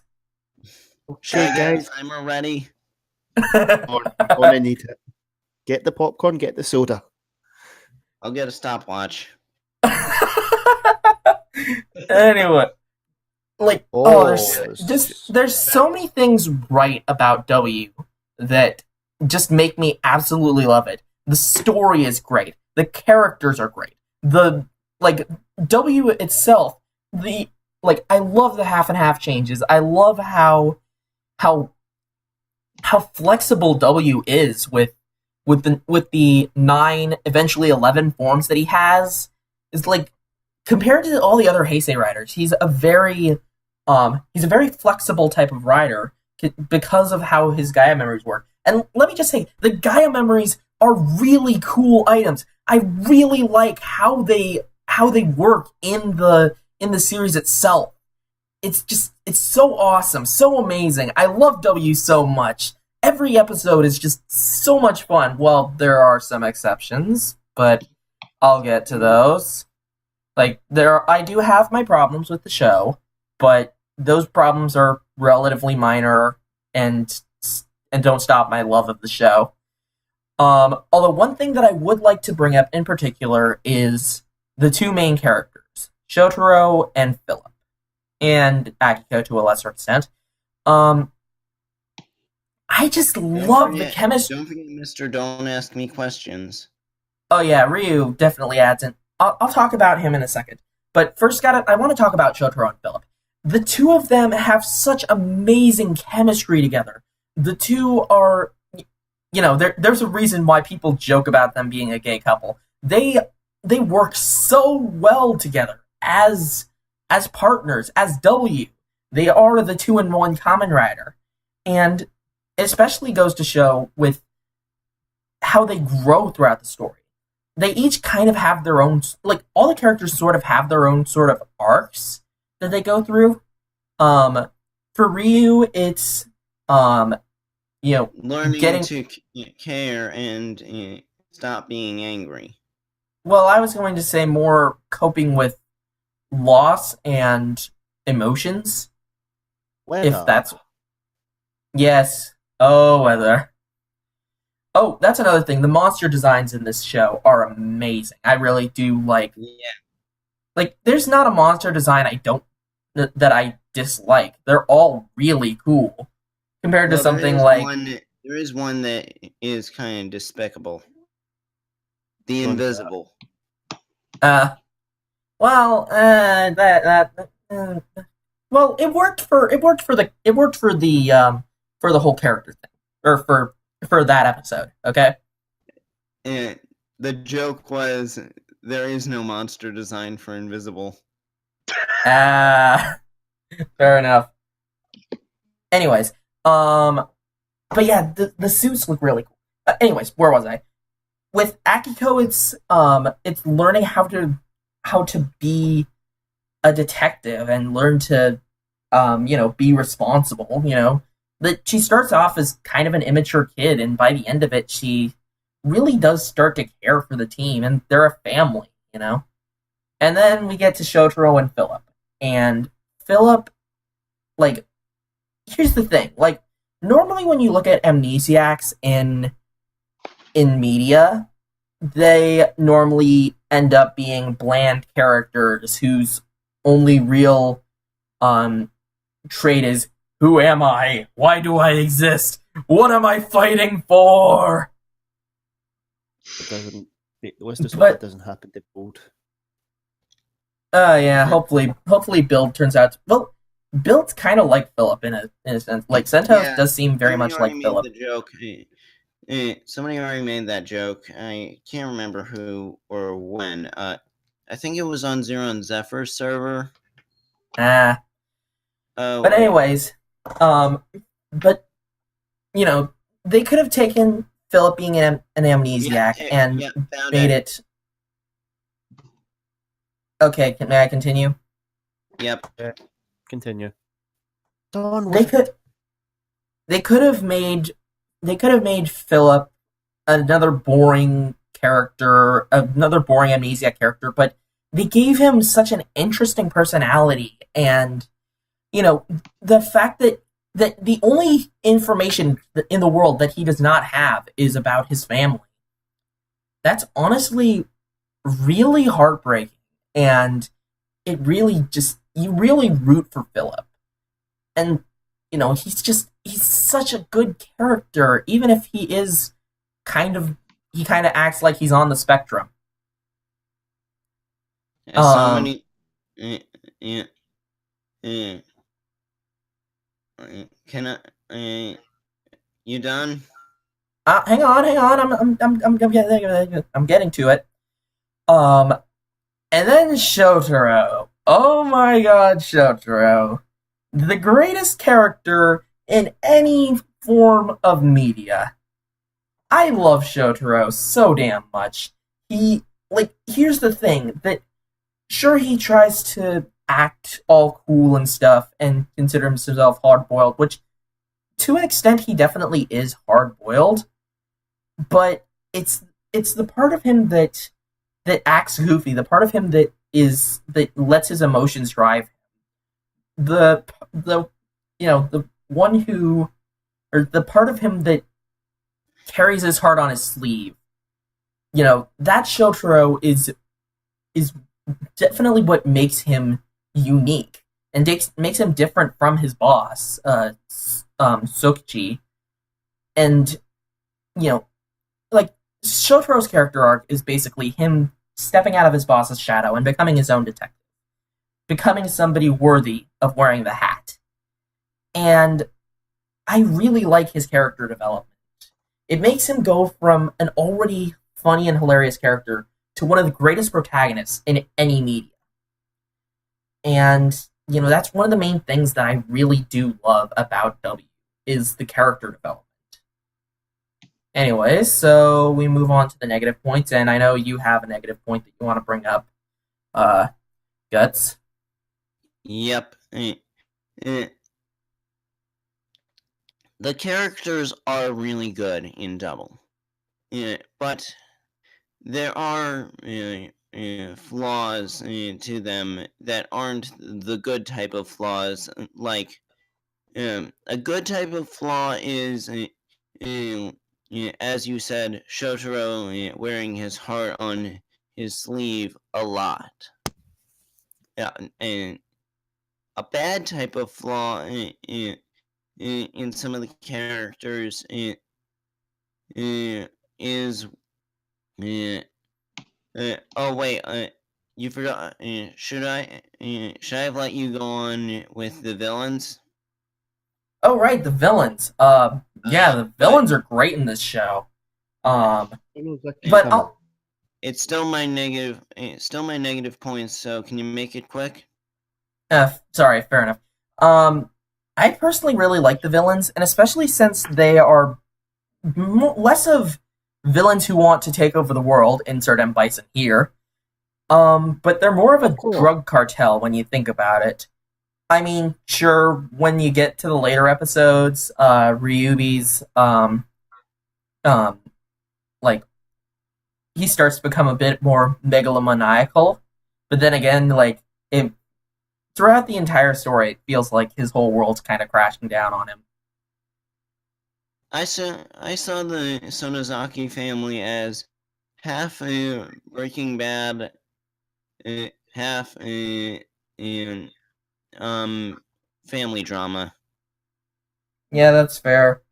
Okay, guys, I'm ready. I'm gonna need it. Get the popcorn, get the soda. I'll get a stopwatch. Anyway, like it's there's so many things right about W that just make me absolutely love it. The story is great. The characters are great. The W itself, I love the half and half changes. I love how flexible W is with the 9, eventually 11 forms that he has. Is like, compared to all the other Heisei riders, he's a very flexible type of rider because of how his Gaia memories work. And let me just say, the Gaia memories are really cool items. I really like how they work in the series itself. It's so awesome, so amazing. I love W so much. Every episode is just so much fun. Well, there are some exceptions, but I'll get to those. I do have my problems with the show, but those problems are relatively minor and don't stop my love of the show. Although one thing that I would like to bring up in particular is the 2 main characters, Shotaro and Philip, and Akiko to a lesser extent. I just love the chemistry. Don't forget, Mr. Don't Ask Me Questions. Oh yeah, Ryu definitely adds in. I'll talk about him in a second. But first, I want to talk about Shotaro and Philip. The 2 of them have such amazing chemistry together. The 2 are, there's a reason why people joke about them being a gay couple. They work so well together as partners, as W. They are the 2-in-1 Kamen Rider. And it especially goes to show with how they grow throughout the story. They each kind of have their own, all the characters sort of have their own sort of arcs that they go through. For Ryu, it's, learning getting to care and stop being angry. Well, I was going to say more coping with loss and emotions. Weather. If that's... Yes. Oh, weather. Oh, that's another thing. The monster designs in this show are amazing. I really do like... Yeah. There's not a monster design that I dislike. They're all really cool. Compared to something there is one that is kind of despicable. The Invisible. Well, it worked for the whole character thing, or for that episode. Okay. And the joke was there is no monster design for Invisible. Fair enough. Anyways, but yeah, the suits look really cool. Anyways, where was I? With Akiko, it's learning how to be a detective and learn to, be responsible. That she starts off as kind of an immature kid, and by the end of it, she really does start to care for the team, and they're a family. And then we get to Shotaro and Philip, and Philip, here's the thing, normally when you look at amnesiacs in media, they normally end up being bland characters whose only real trait is, who am I? Why do I exist? What am I fighting for? Let's just hope it doesn't happen to Bold. Yeah, hopefully Build turns out... Well, Build's kind of like Philip in a sense. Sentos does seem very much like Philip. The joke. Somebody already made that joke. I can't remember who or when. I think it was on Zero and Zephyr's server. Ah. Oh, But anyways, but you know, they could have taken Philip being an amnesiac and found made it. Okay, may I continue? Yep. Continue. They could have made Philip another boring character, another boring amnesiac character, but they gave him such an interesting personality, and the fact that the only information in the world that he does not have is about his family. That's honestly really heartbreaking, and it really you really root for Philip. And he's such a good character, even if he kind of acts like he's on the spectrum. So many. Can I? You done? Hang on. I'm getting to it. And then Shotaro. Oh my God, Shotaro, the greatest character in any form of media. I love Shotaro so damn much. Here's the thing, that sure, he tries to act all cool and stuff and consider himself hard-boiled, which to an extent he definitely is hard-boiled, but it's the part of him that acts goofy, the part of him that lets his emotions drive him. The part of him that carries his heart on his sleeve. That Shotaro is definitely what makes him unique and makes him different from his boss, Sokichi. And Shotaro's character arc is basically him stepping out of his boss's shadow and becoming his own detective, becoming somebody worthy of wearing the hat. And I really like his character development. It makes him go from an already funny and hilarious character to one of the greatest protagonists in any media. And, that's one of the main things that I really do love about W, is the character development. Anyways, so we move on to the negative points, and I know you have a negative point that you want to bring up, Guts. Yep. The characters are really good in Double, but there are flaws to them that aren't the good type of flaws. Like, a good type of flaw is, as you said, Shotaro wearing his heart on his sleeve a lot. Yeah, and a bad type of flaw in some of the characters is oh wait, you forgot. Should I have let you go on with the villains? Oh right, the villains. Yeah, the villains are great in this show. But it's still my negative points. So can you make it quick? Sorry, fair enough. I personally really like the villains, and especially since they are less of villains who want to take over the world, insert M. Bison here, but they're more of a drug cartel when you think about it. I mean, sure, when you get to the later episodes, Ryubi's, he starts to become a bit more megalomaniacal, but then again, throughout the entire story, it feels like his whole world's kind of crashing down on him. I saw the Sonozaki family as half Breaking Bad, half family drama. Yeah, that's fair.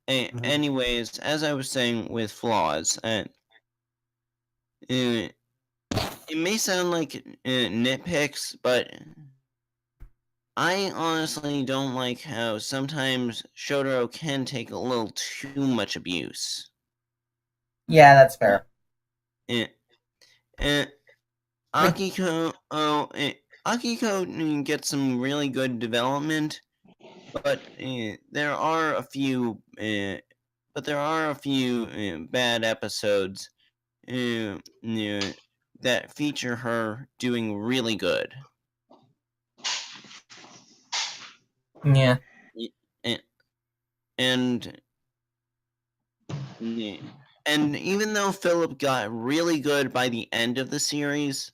Anyways, as I was saying with flaws, it may sound like nitpicks, but I honestly don't like how sometimes Shotaro can take a little too much abuse. Yeah, that's fair. Akiko gets some really good development, but there are a few bad episodes that feature her doing really good. Yeah. And even though Philip got really good by the end of the series,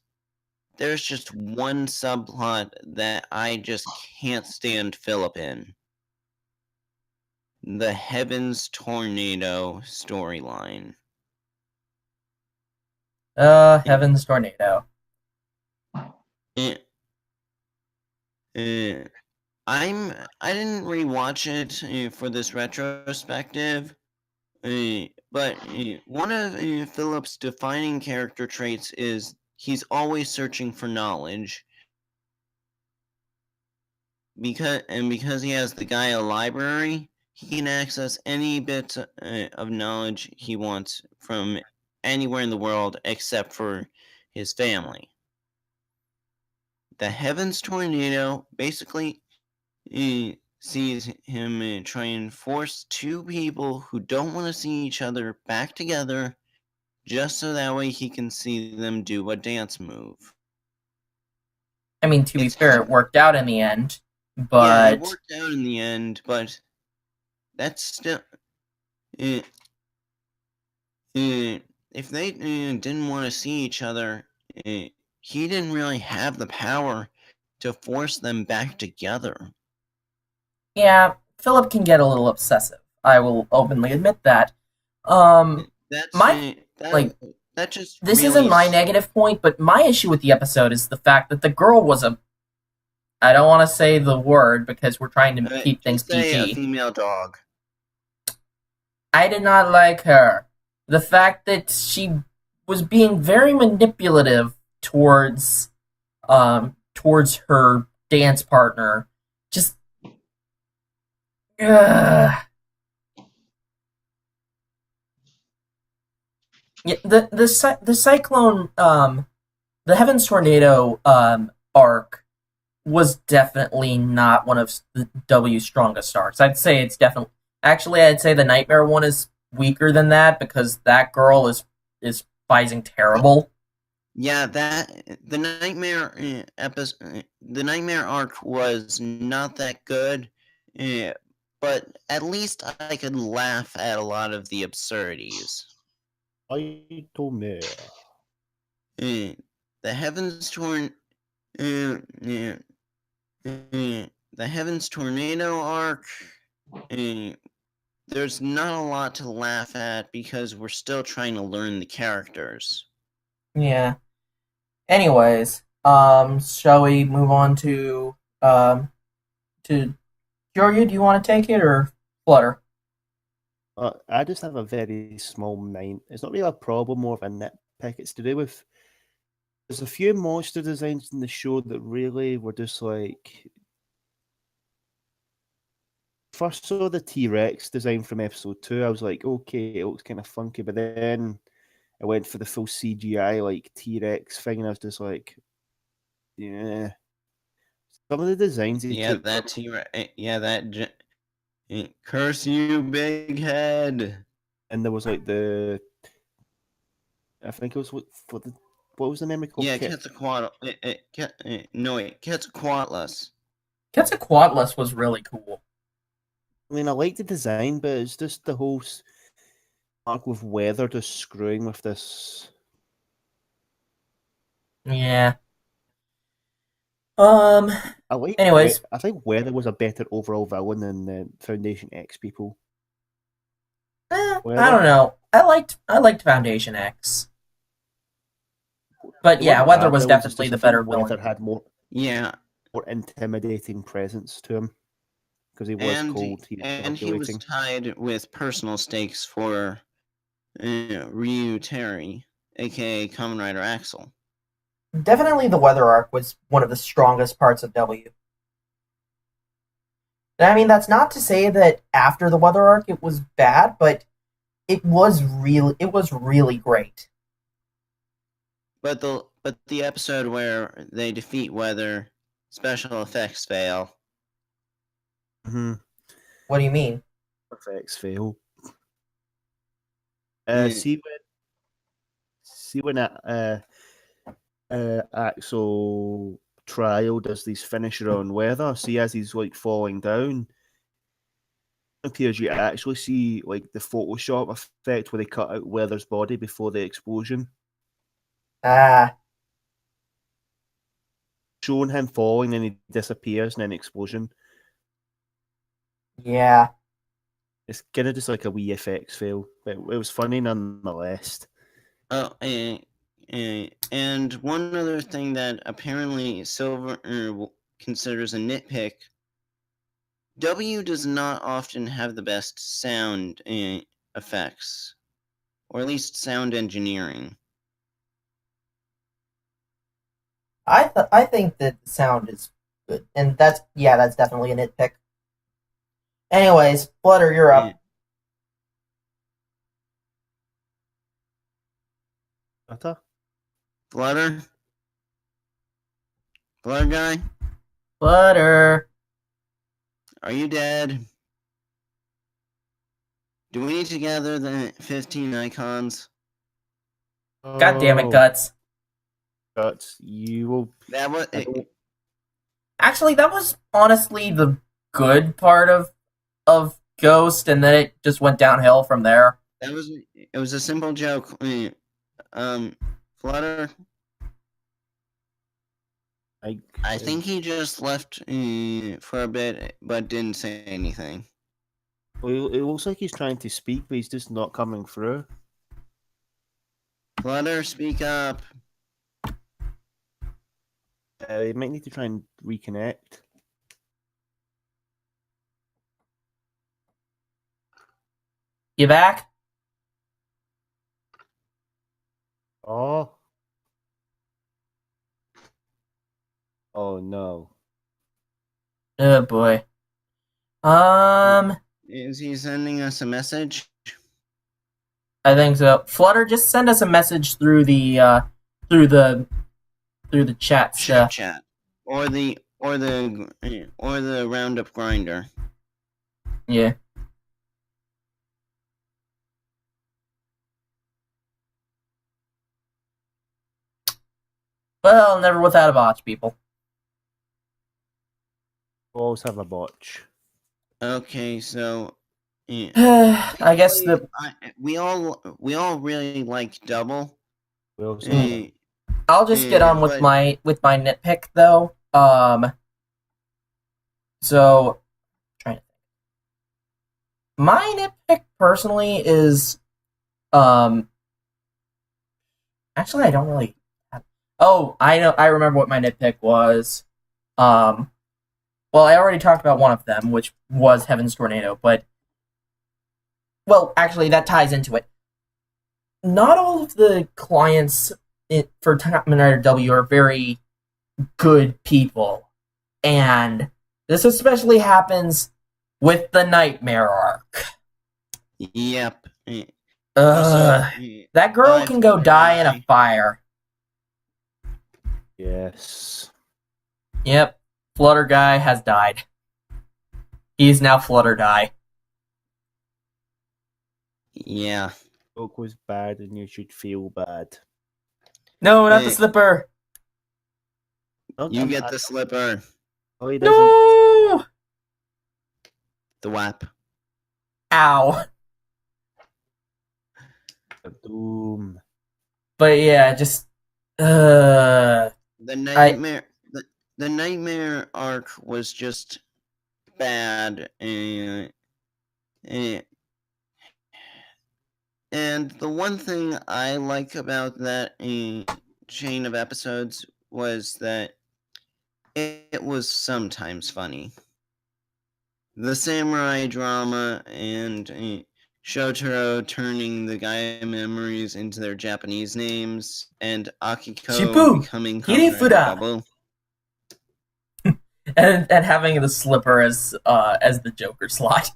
there's just one subplot that I just can't stand Philip in. The Heavens Tornado storyline. Heaven's Tornado. I didn't rewatch it for this retrospective, but one of Philip's defining character traits is he's always searching for knowledge. Because he has the Gaia library, he can access any bit of knowledge he wants from anywhere in the world except for his family. The Heavens Tornado basically sees him try and force two people who don't want to see each other back together just so that way he can see them do a dance move. I mean, to be fair, it worked out in the end, Yeah, but it worked out in the end, but that's still... if they didn't want to see each other, he didn't really have the power to force them back together. yeah, Philip can get a little obsessive. I will openly admit that. That's My- that just This really isn't my negative point, but my issue with the episode is the fact that the girl was a... I don't want to say the word because we're trying to keep things just say a PG. female dog. I did not like her. The fact that she was being very manipulative towards her dance partner, just yeah, the cyclone, the Heavens Tornado arc was definitely not one of the W's strongest arcs. I'd say it's definitely... Actually, I'd say the Nightmare one is weaker than that because that girl is fighting terrible. Yeah, the Nightmare episode, the Nightmare arc was not that good, but at least I could laugh at a lot of the absurdities. Nightmare. The Heavens the Heavens Tornado arc, there's not a lot to laugh at because we're still trying to learn the characters. Yeah. Anyways, shall we move on to Kyoryu? Do you want to take it or Flutter? I just have a very small mind. It's not really a problem, more of a nitpick. It's to do with... There's a few monster designs in the show that really were just like... First saw the T-Rex design from episode 2, I was like, okay, it looks kind of funky, but then I went for the full CGI like T-Rex thing, and I was just like, yeah. Some of the designs he took... that T-Rex, curse you, big head. And there was like the... I think it was what was the memory called? Yeah, Quetzalcoatl. Quetzalcoatlus. Quetzalcoatlus was really cool. I mean, I like the design, but it's just the whole arc with Weather just screwing with this. Yeah. Anyways, I think Weather was a better overall villain than the Foundation X people. I don't know. I liked Foundation X, but yeah, Weather was definitely the better villain. Weather had more intimidating presence to him because he was cold. He was tied with personal stakes for Ryu Terry, aka Kamen Rider Axel. Definitely the Weather arc was one of the strongest parts of W. I mean, that's not to say that after the Weather arc it was bad, but it was really great. But but the episode where they defeat Weather, special effects fail. Mm-hmm. What do you mean? Effects fail. Yeah. See when Axel Trial does these finisher on Weather. See, as he's like falling down, it appears you actually see like the Photoshop effect where they cut out Weather's body before the explosion, Ah, showing him falling, and he disappears in an explosion. yeah. It's kind of just like a wee effects fail, but it was funny nonetheless. Oh, and one other thing that apparently Silver considers a nitpick. W does not often have the best sound effects, or at least sound engineering. I think that the sound is good, and that's definitely a nitpick. Anyways, Flutter, you're up. Butter? Flutter? FlutterGuy? Flutter. Are you dead? Do we need to gather the 15 icons? God damn it, Guts. Guts, you will. That was Actually, that was honestly the good part of Ghost, and then it just went downhill from there. it was a simple joke. Flutter. I think he just left for a bit, but didn't say anything. Well, it looks like he's trying to speak, but he's just not coming through. Flutter, speak up. You might need to try and reconnect. You back? Oh. Oh no. Oh boy. Is he sending us a message? I think so. Flutter, just send us a message through the chat stuff. Chat. Or the Roundup grinder. Yeah. Well, never without a botch, people. Always have a botch. Okay, so I guess we all really like Double. We also I'll just get on with my nitpick though. So trying to think. My nitpick personally is actually I don't really have... Oh, I remember what my nitpick was. Well, I already talked about one of them, which was Heaven's Tornado, but well, actually that ties into it. Not all of the clients for Kamen Rider W are very good people, and this especially happens with the Nightmare arc. Yep. That girl can go die in a fire. yes. Yep, FlutterGuy has died. He's now FlutterGuy. Yeah. Joke was bad, and you should feel bad. No, not the slipper. You get the slipper. Oh, he doesn't. No! The WAP. Ow. Doom. But yeah, just The nightmare. The nightmare arc was just bad, and the one thing I like about that chain of episodes was that it was sometimes funny. The samurai drama and Shotaro turning the Gaia memories into their Japanese names, and Akiko Shippu becoming Hirifuda. Double. and having the slipper as the Joker slot.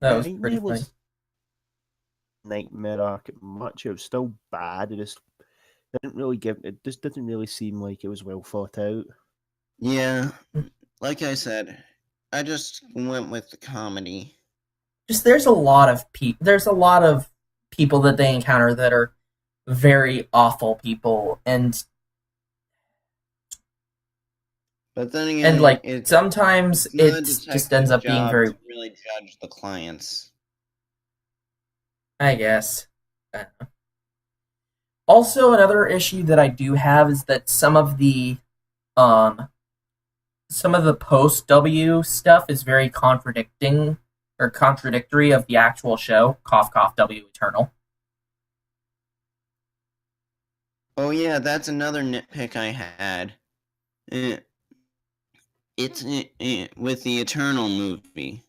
That was Nightmare pretty funny. was Nightmare arc much. It was still bad. It just didn't really give. It just didn't really seem like it was well thought out. Yeah, like I said, I just went with the comedy. Just there's a lot of people that they encounter that are very awful people, and But then again, like it's sometimes not a it just detective's ends up being job very, to really judge the clients. I guess. I don't know. Also, another issue that I do have is that some of the post W stuff is very contradictory of the actual show. Cough cough W Eternal. Oh yeah, that's another nitpick I had. It's with the Eternal movie.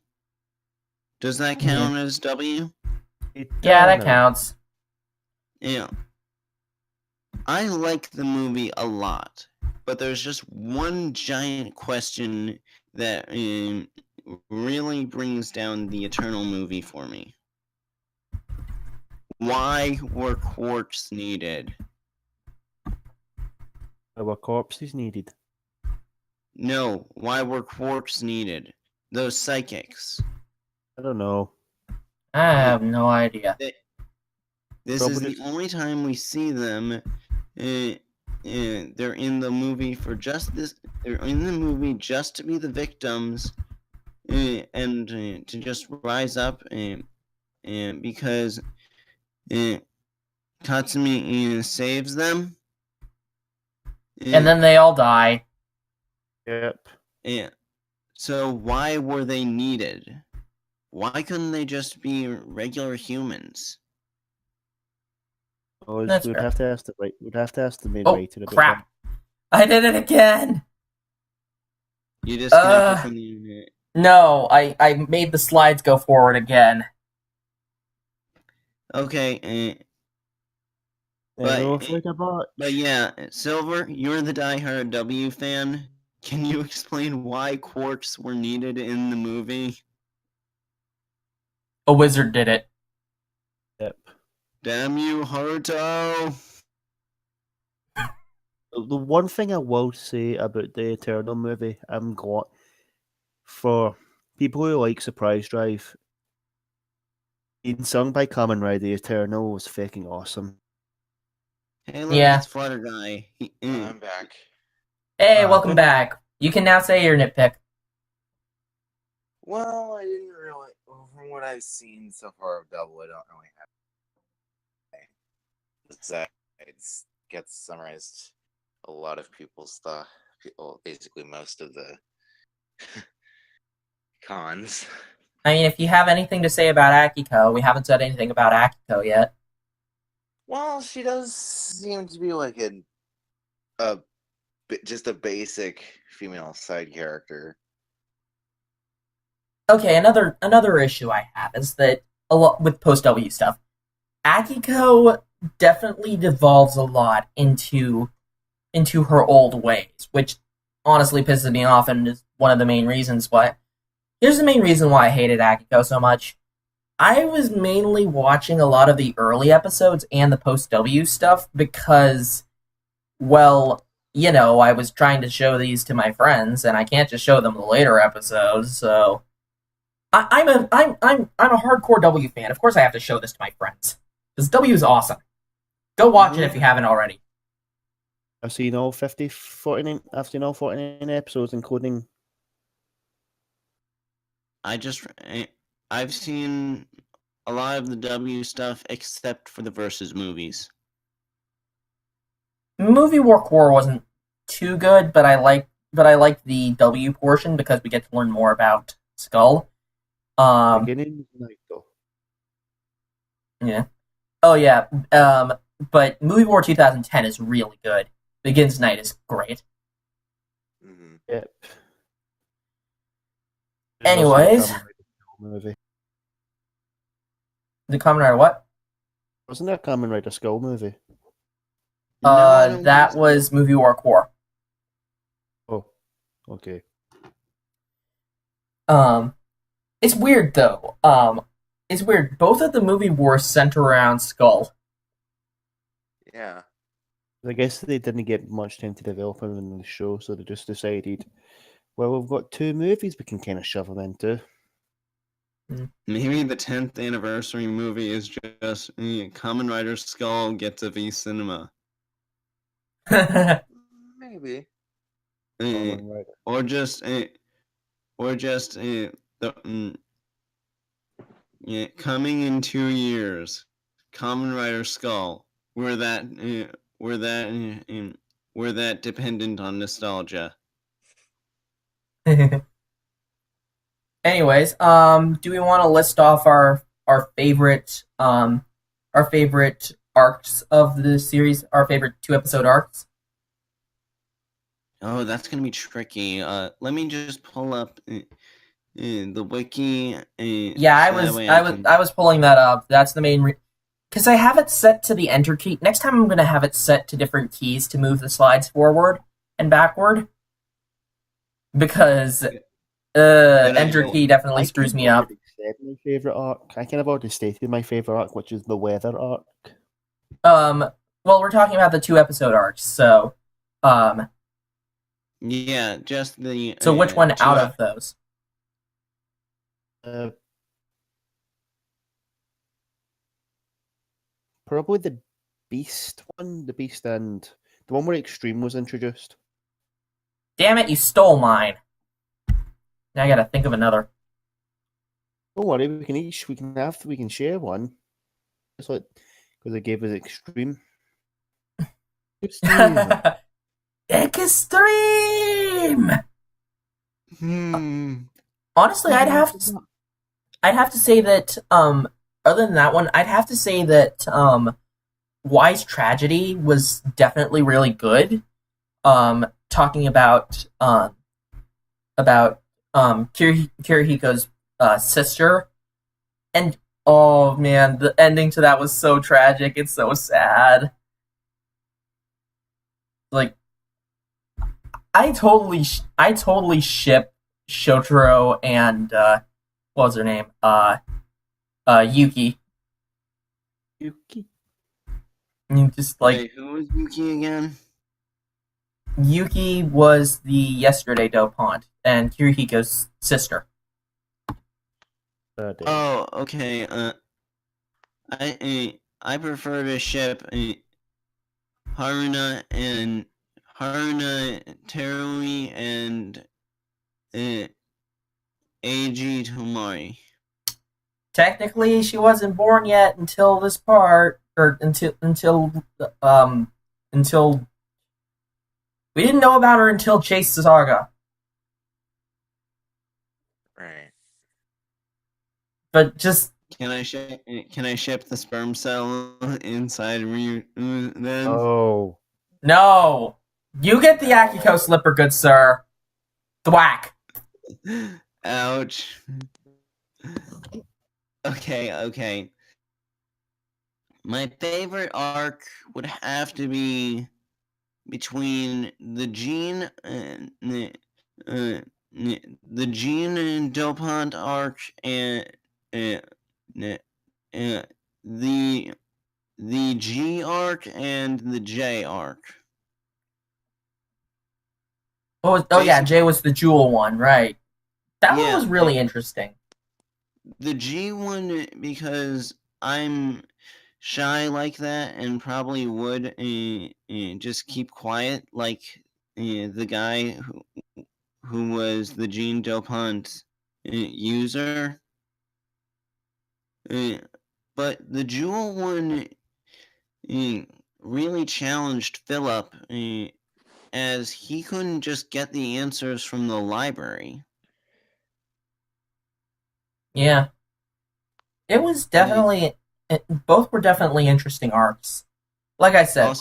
Does that count as W? Yeah, that counts. Yeah. I like the movie a lot, but there's just one giant question that really brings down the Eternal movie for me. Why were quarks needed? There were corpses needed. No, why were quarks needed? Those psychics. I don't know. I have no idea. This is the only time we see them. They're in the movie for just this. They're in the movie just to be the victims, and to just rise up, because Katsumi saves them. And then they all die. Yep. Yeah. So why were they needed? Why couldn't they just be regular humans? Oh, That's we'd fair. have to ask the main Oh, writer about crap. that. I did it again! You disconnected from the unit. No, I made the slides go forward again. Okay, but yeah, Silver, you're the diehard W fan. Can you explain why quarks were needed in the movie? A wizard did it. Yep. Damn you, Haruto! The one thing I will say about the Eternal movie, I'm glad for people who like Surprise Drive, being sung by Kamen Rider, the Eternal was fucking awesome. Hey, look, Yeah. it's FlutterGuy. I'm back. Hey, welcome back. You can now say your nitpick. Well, I didn't really. From what I've seen so far of Double, I don't really have. It gets summarized a lot of people's thought. Basically, most of the cons. I mean, if you have anything to say about Akiko, we haven't said anything about Akiko yet. Well, she does seem to be like just a basic female side character. Okay, another issue I have is that a lot with post W stuff, Akiko definitely devolves a lot into her old ways, which honestly pisses me off and is one of the main reasons why. Here's the main reason why I hated Akiko so much. I was mainly watching a lot of the early episodes and the post W stuff because, well, you know, I was trying to show these to my friends, and I can't just show them the later episodes. So, I'm a hardcore W fan. Of course, I have to show this to my friends because W is awesome. Go watch it if you haven't already. I've seen all 49 episodes, including. I've seen a lot of the W stuff except for the Versus movies. Movie War wasn't too good, but I liked the W portion because we get to learn more about Skull. Beginning night though. Yeah. Oh yeah. But Movie War 2010 is really good. Begins Night is great. Mm-hmm. Yep. Anyways, movie. the Kamen Rider what? Wasn't there a Kamen Rider Skull movie? No, I don't That think so. was Movie War Core. Oh, okay. It's weird though. It's weird. Both of the movie wars center around Skull. Yeah. I guess they didn't get much time to develop him in the show, so they just decided, well, we've got 2 movies we can kind of shove him into. Maybe the 10th anniversary movie is just Kamen Rider Skull gets a V Cinema. Maybe. Kamen Rider. Or just coming in 2 years, Kamen Rider Skull. We're that dependent on nostalgia. Anyways, do we want to list off our favorite arcs of the series, our favorite 2-episode arcs? Oh, that's gonna be tricky. Let me just pull up the wiki. Yeah, so that way I was pulling that up. That's the main because I have it set to the enter key. Next time I'm going to have it set to different keys to move the slides forward and backward. Because enter key definitely screws me up. My favorite arc. I kind of already stated my favorite arc, which is the weather arc. Well, we're talking about the 2-episode arcs, so yeah, just the. So which one out of those? Probably the Beast one, the Beast and the one where Extreme was introduced. Damn it, you stole mine. Now I gotta think of another. Don't worry, we can share one. It's like because they gave us Extreme. Extreme. Honestly, I'd have to say that other than that one, I'd have to say that Wise Tragedy was definitely really good. Talking about Kirihiko's sister, and oh man, the ending to that was so tragic. It's so sad. Like, I totally ship Shotaro and what was her name? Yuki. Yuki. I mean, just like Wait, who was Yuki again? Yuki was the yesterday dopant and Kirihiko's sister. Oh, okay. I prefer to ship Haruna Terui and Eiji Tomari. Technically, she wasn't born yet until this part, or until we didn't know about her until Chase Saga. Right. But just Can I ship the sperm cell inside Ryu then? Oh. no, you get the Akiko slipper, good sir. Thwack. Ouch. Okay. My favorite arc would have to be between the Gene and the Gene and Dopant arc and the G arc and the J arc. Oh yeah, Jay was the jewel one, right? That one was really interesting. The G one, because I'm shy like that and probably would just keep quiet like the guy who was the Gene Dopant user. But the Jewel one really challenged Philip as he couldn't just get the answers from the library. Yeah. It was definitely... both were definitely interesting arcs. Like I said,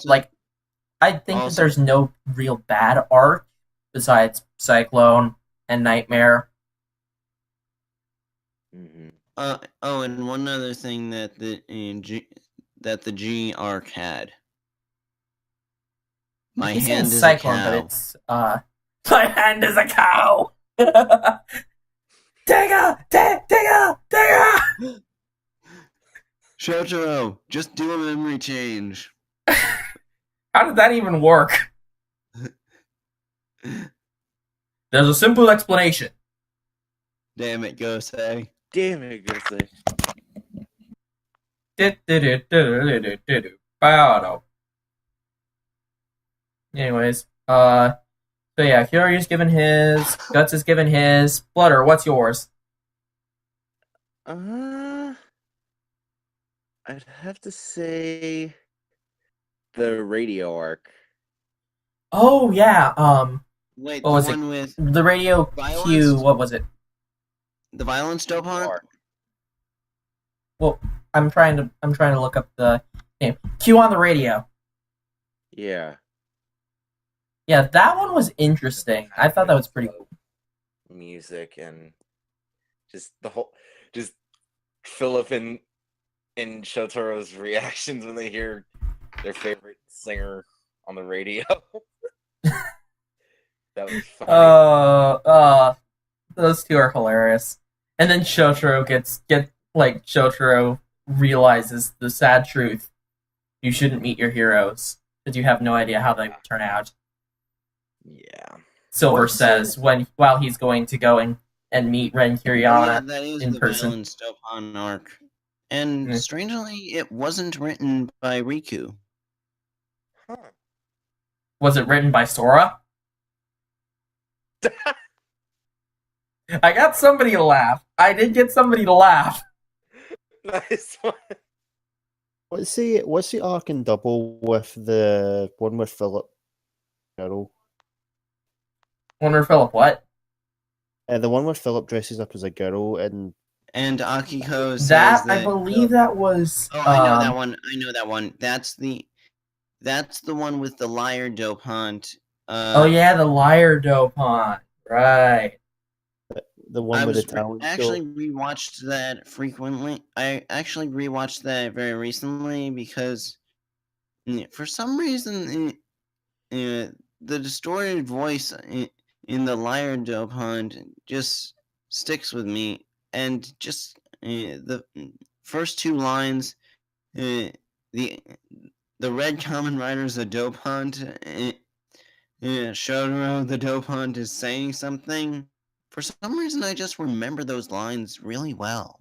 I think that there's no real bad arc besides Cyclone and Nightmare. Mm-hmm. And one other thing that the G arc had. My hand is Cyclone, a cow. but it's my hand is a cow. Digga! Shotaro, just do a memory change. How did that even work? There's a simple explanation. Damn it, Gosei. Damn it, Gosei. Anyways, so yeah, Kyoryu's given his, Guts has given his. Flutter, what's yours? I'd have to say the radio arc. Oh yeah, Wait, what the was it? one with The radio Q, Violence? what was it? the violence dope hunt? Well, I'm trying to look up the name. Q on the radio. Yeah. Yeah, that one was interesting. I thought that was pretty cool. Music and just the whole, just Philip and Shotaro's reactions when they hear their favorite singer on the radio. That was funny. Those two are hilarious. And then Shotaro Shotaro realizes the sad truth. You shouldn't meet your heroes because you have no idea how they will turn out. Yeah. Silver says while he's going to go and meet Ren Kiriyama that is in the person. violence dope hunt arc. And strangely, it wasn't written by Riku. Huh. Was it written by Sora? I got somebody to laugh. I did get somebody to laugh. Nice one. What's the arc in double with the one with Philip? Girl. Wonder Philip, what? The one where Philip dresses up as a girl and Akiko says That that I believe that was. Oh, I know that one. I know that one. That's the one with the liar dope hunt. Oh yeah, the liar dope hunt. Right. the one with the talent actually show. rewatched that frequently. I actually rewatched that very recently because for some reason the distorted voice in the liar dope hunt just sticks with me, and just the first two lines, the red Kamen Rider's a dope hunt. Shotaro the dope hunt is saying something. For some reason, I just remember those lines really well.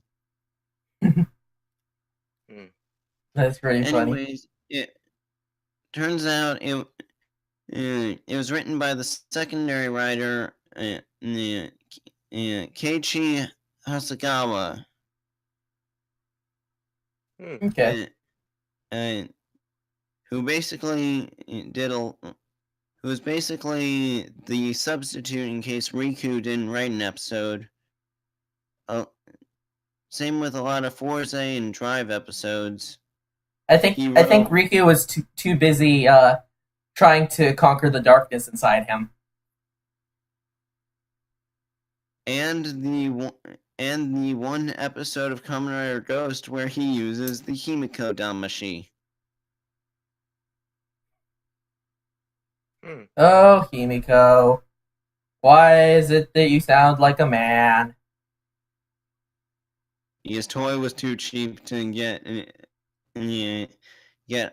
That's pretty funny. Anyways, it turns out it was written by the secondary writer Keiichi Hasegawa. Okay. Who basically who was basically the substitute in case Riku didn't write an episode. Same with a lot of Forze and Drive episodes. I think Riku was too busy trying to conquer the darkness inside him. And the one episode of Kamen Rider Ghost where he uses the Himiko Damashi. Oh, Himiko. Why is it that you sound like a man? His toy was too cheap to get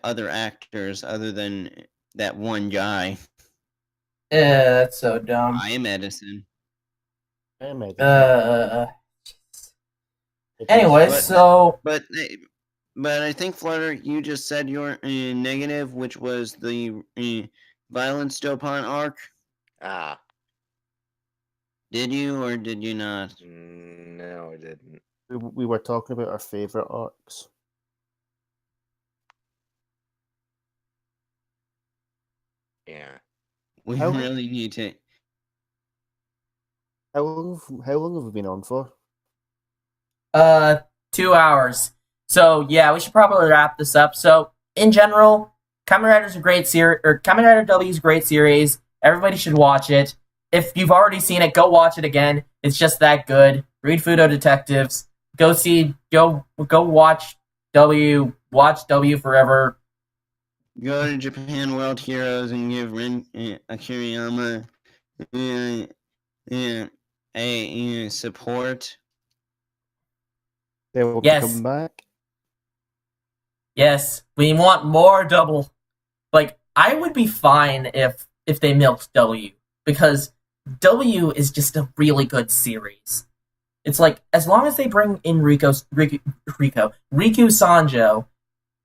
other actors other than that one guy. That's so dumb. I am Edison. Anyway, But I think, Flutter, you just said your negative, which was the violence Dopon arc. Ah. Did you or did you not? No, I didn't. We were talking about our favourite arcs. Yeah. We really need to. How long have we been on for? 2 hours. So yeah, we should probably wrap this up. So in general, Kamen Rider's a great series, or Kamen Rider W is a great series. Everybody should watch it. If you've already seen it, go watch it again. It's just that good. Read Fuuto Detectives. Go watch W. Watch W forever. Go to Japan World Heroes and give Ren Akiriyama a support. They will Yes. come back. Yes, we want more double. Like, I would be fine if they milked W, because W is just a really good series. It's like, as long as they bring in Riku Sanjo,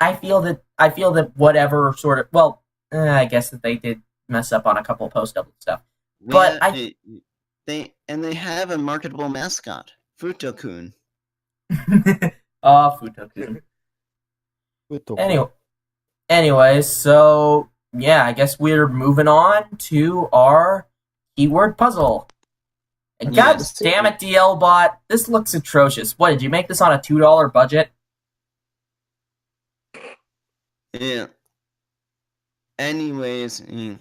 I feel that whatever sort of, well, I guess that they did mess up on a couple of post double stuff. But they have a marketable mascot, Fuuto-kun. Fuuto-kun. Anyways, so yeah, I guess we're moving on to our keyword puzzle. And God Yes. damn it, DL Bot, this looks atrocious. What, did you make this on a $2 budget? Yeah. Anyways, in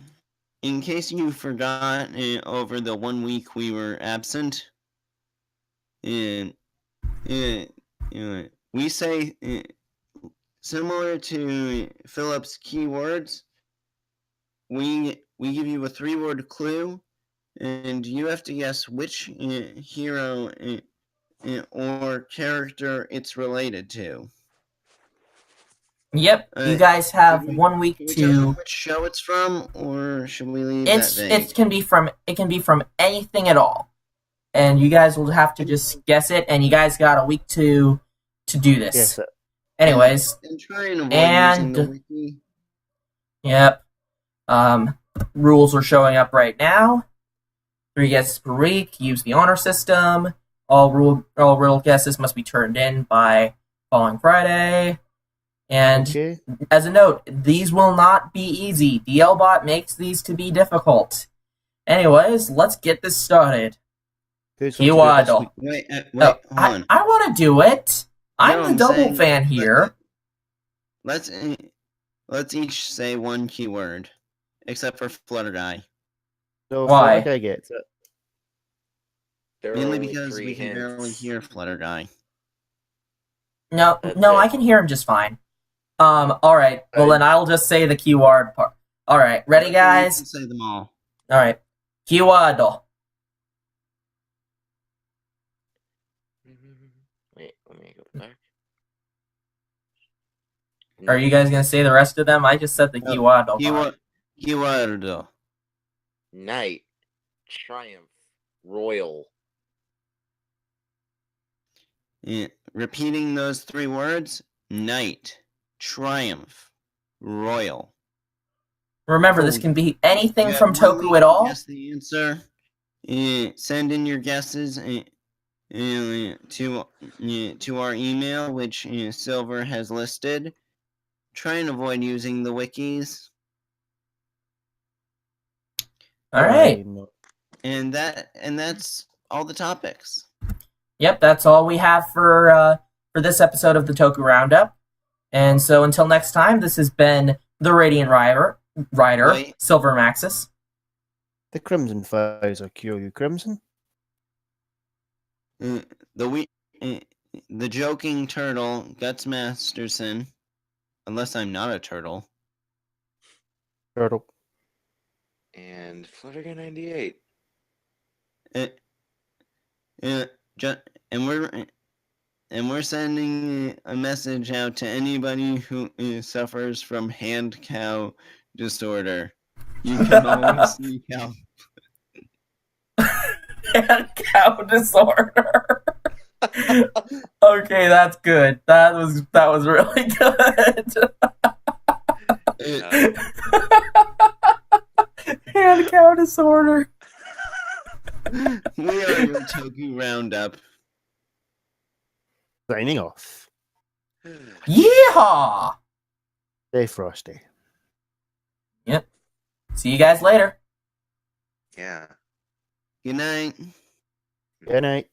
case you forgot, over the 1 week we were absent, we say, similar to Philip's keywords, we give you a 3-word clue, and you have to guess which hero or character it's related to. Yep, you guys have 1 week Can we tell them to. which show it's from, or should we leave that vague? It can be from anything at all, and you guys will have to just guess it. And you guys got a week to do this. Yes. Anyways, And try and avoid and- using the wiki. yep. Rules are showing up right now. 3 guesses per week. Use the honor system. All riddle guesses must be turned in by following Friday. And Okay. as a note, these will not be easy. DLBot makes these to be difficult. Anyways, let's get this started. Who's You going to do it idle. this week? Wait, Oh, hold on. I want to do it. I'm No, the I'm double saying- fan here. Let's each say one keyword, except for FlutterGuy. So Why? FlutterGuy gets it. There are Mainly only because 3 we can hints. barely hear FlutterGuy. No, That's no, it. I can hear him just fine. All right. Well, then I'll just say the keyword part. All right, ready, You can guys? say them all. All right. Keyword. Wait, let me go back. Are you guys gonna say the rest of them? I just said the No, keyword. Keyword. Knight, Triumph, Royal. Repeating those 3 words: Knight, Triumph, Royal. Remember, this can be anything You from have 1 Toku week at to all. Guess the answer. Send in your guesses to our email, which Silver has listed. Try and avoid using the wikis, All right. and that's all the topics. Yep, that's all we have for this episode of the Toku Roundup. And so until next time, this has been the Radiant Rider, Wait. Silver Maxus. The Crimson Files are Kyoryu Crimson. The joking turtle, Guts Masterson. Unless I'm not a turtle. Turtle. And FlutterGuy 98. And we're sending a message out to anybody who suffers from hand cow disorder. You can always sneak out. And cow disorder. Okay, that's good. That was really good. Hand cow disorder. We are your Toku Roundup. Signing off. Yeehaw! Stay frosty. See you guys later. Yeah. Good night. Good night.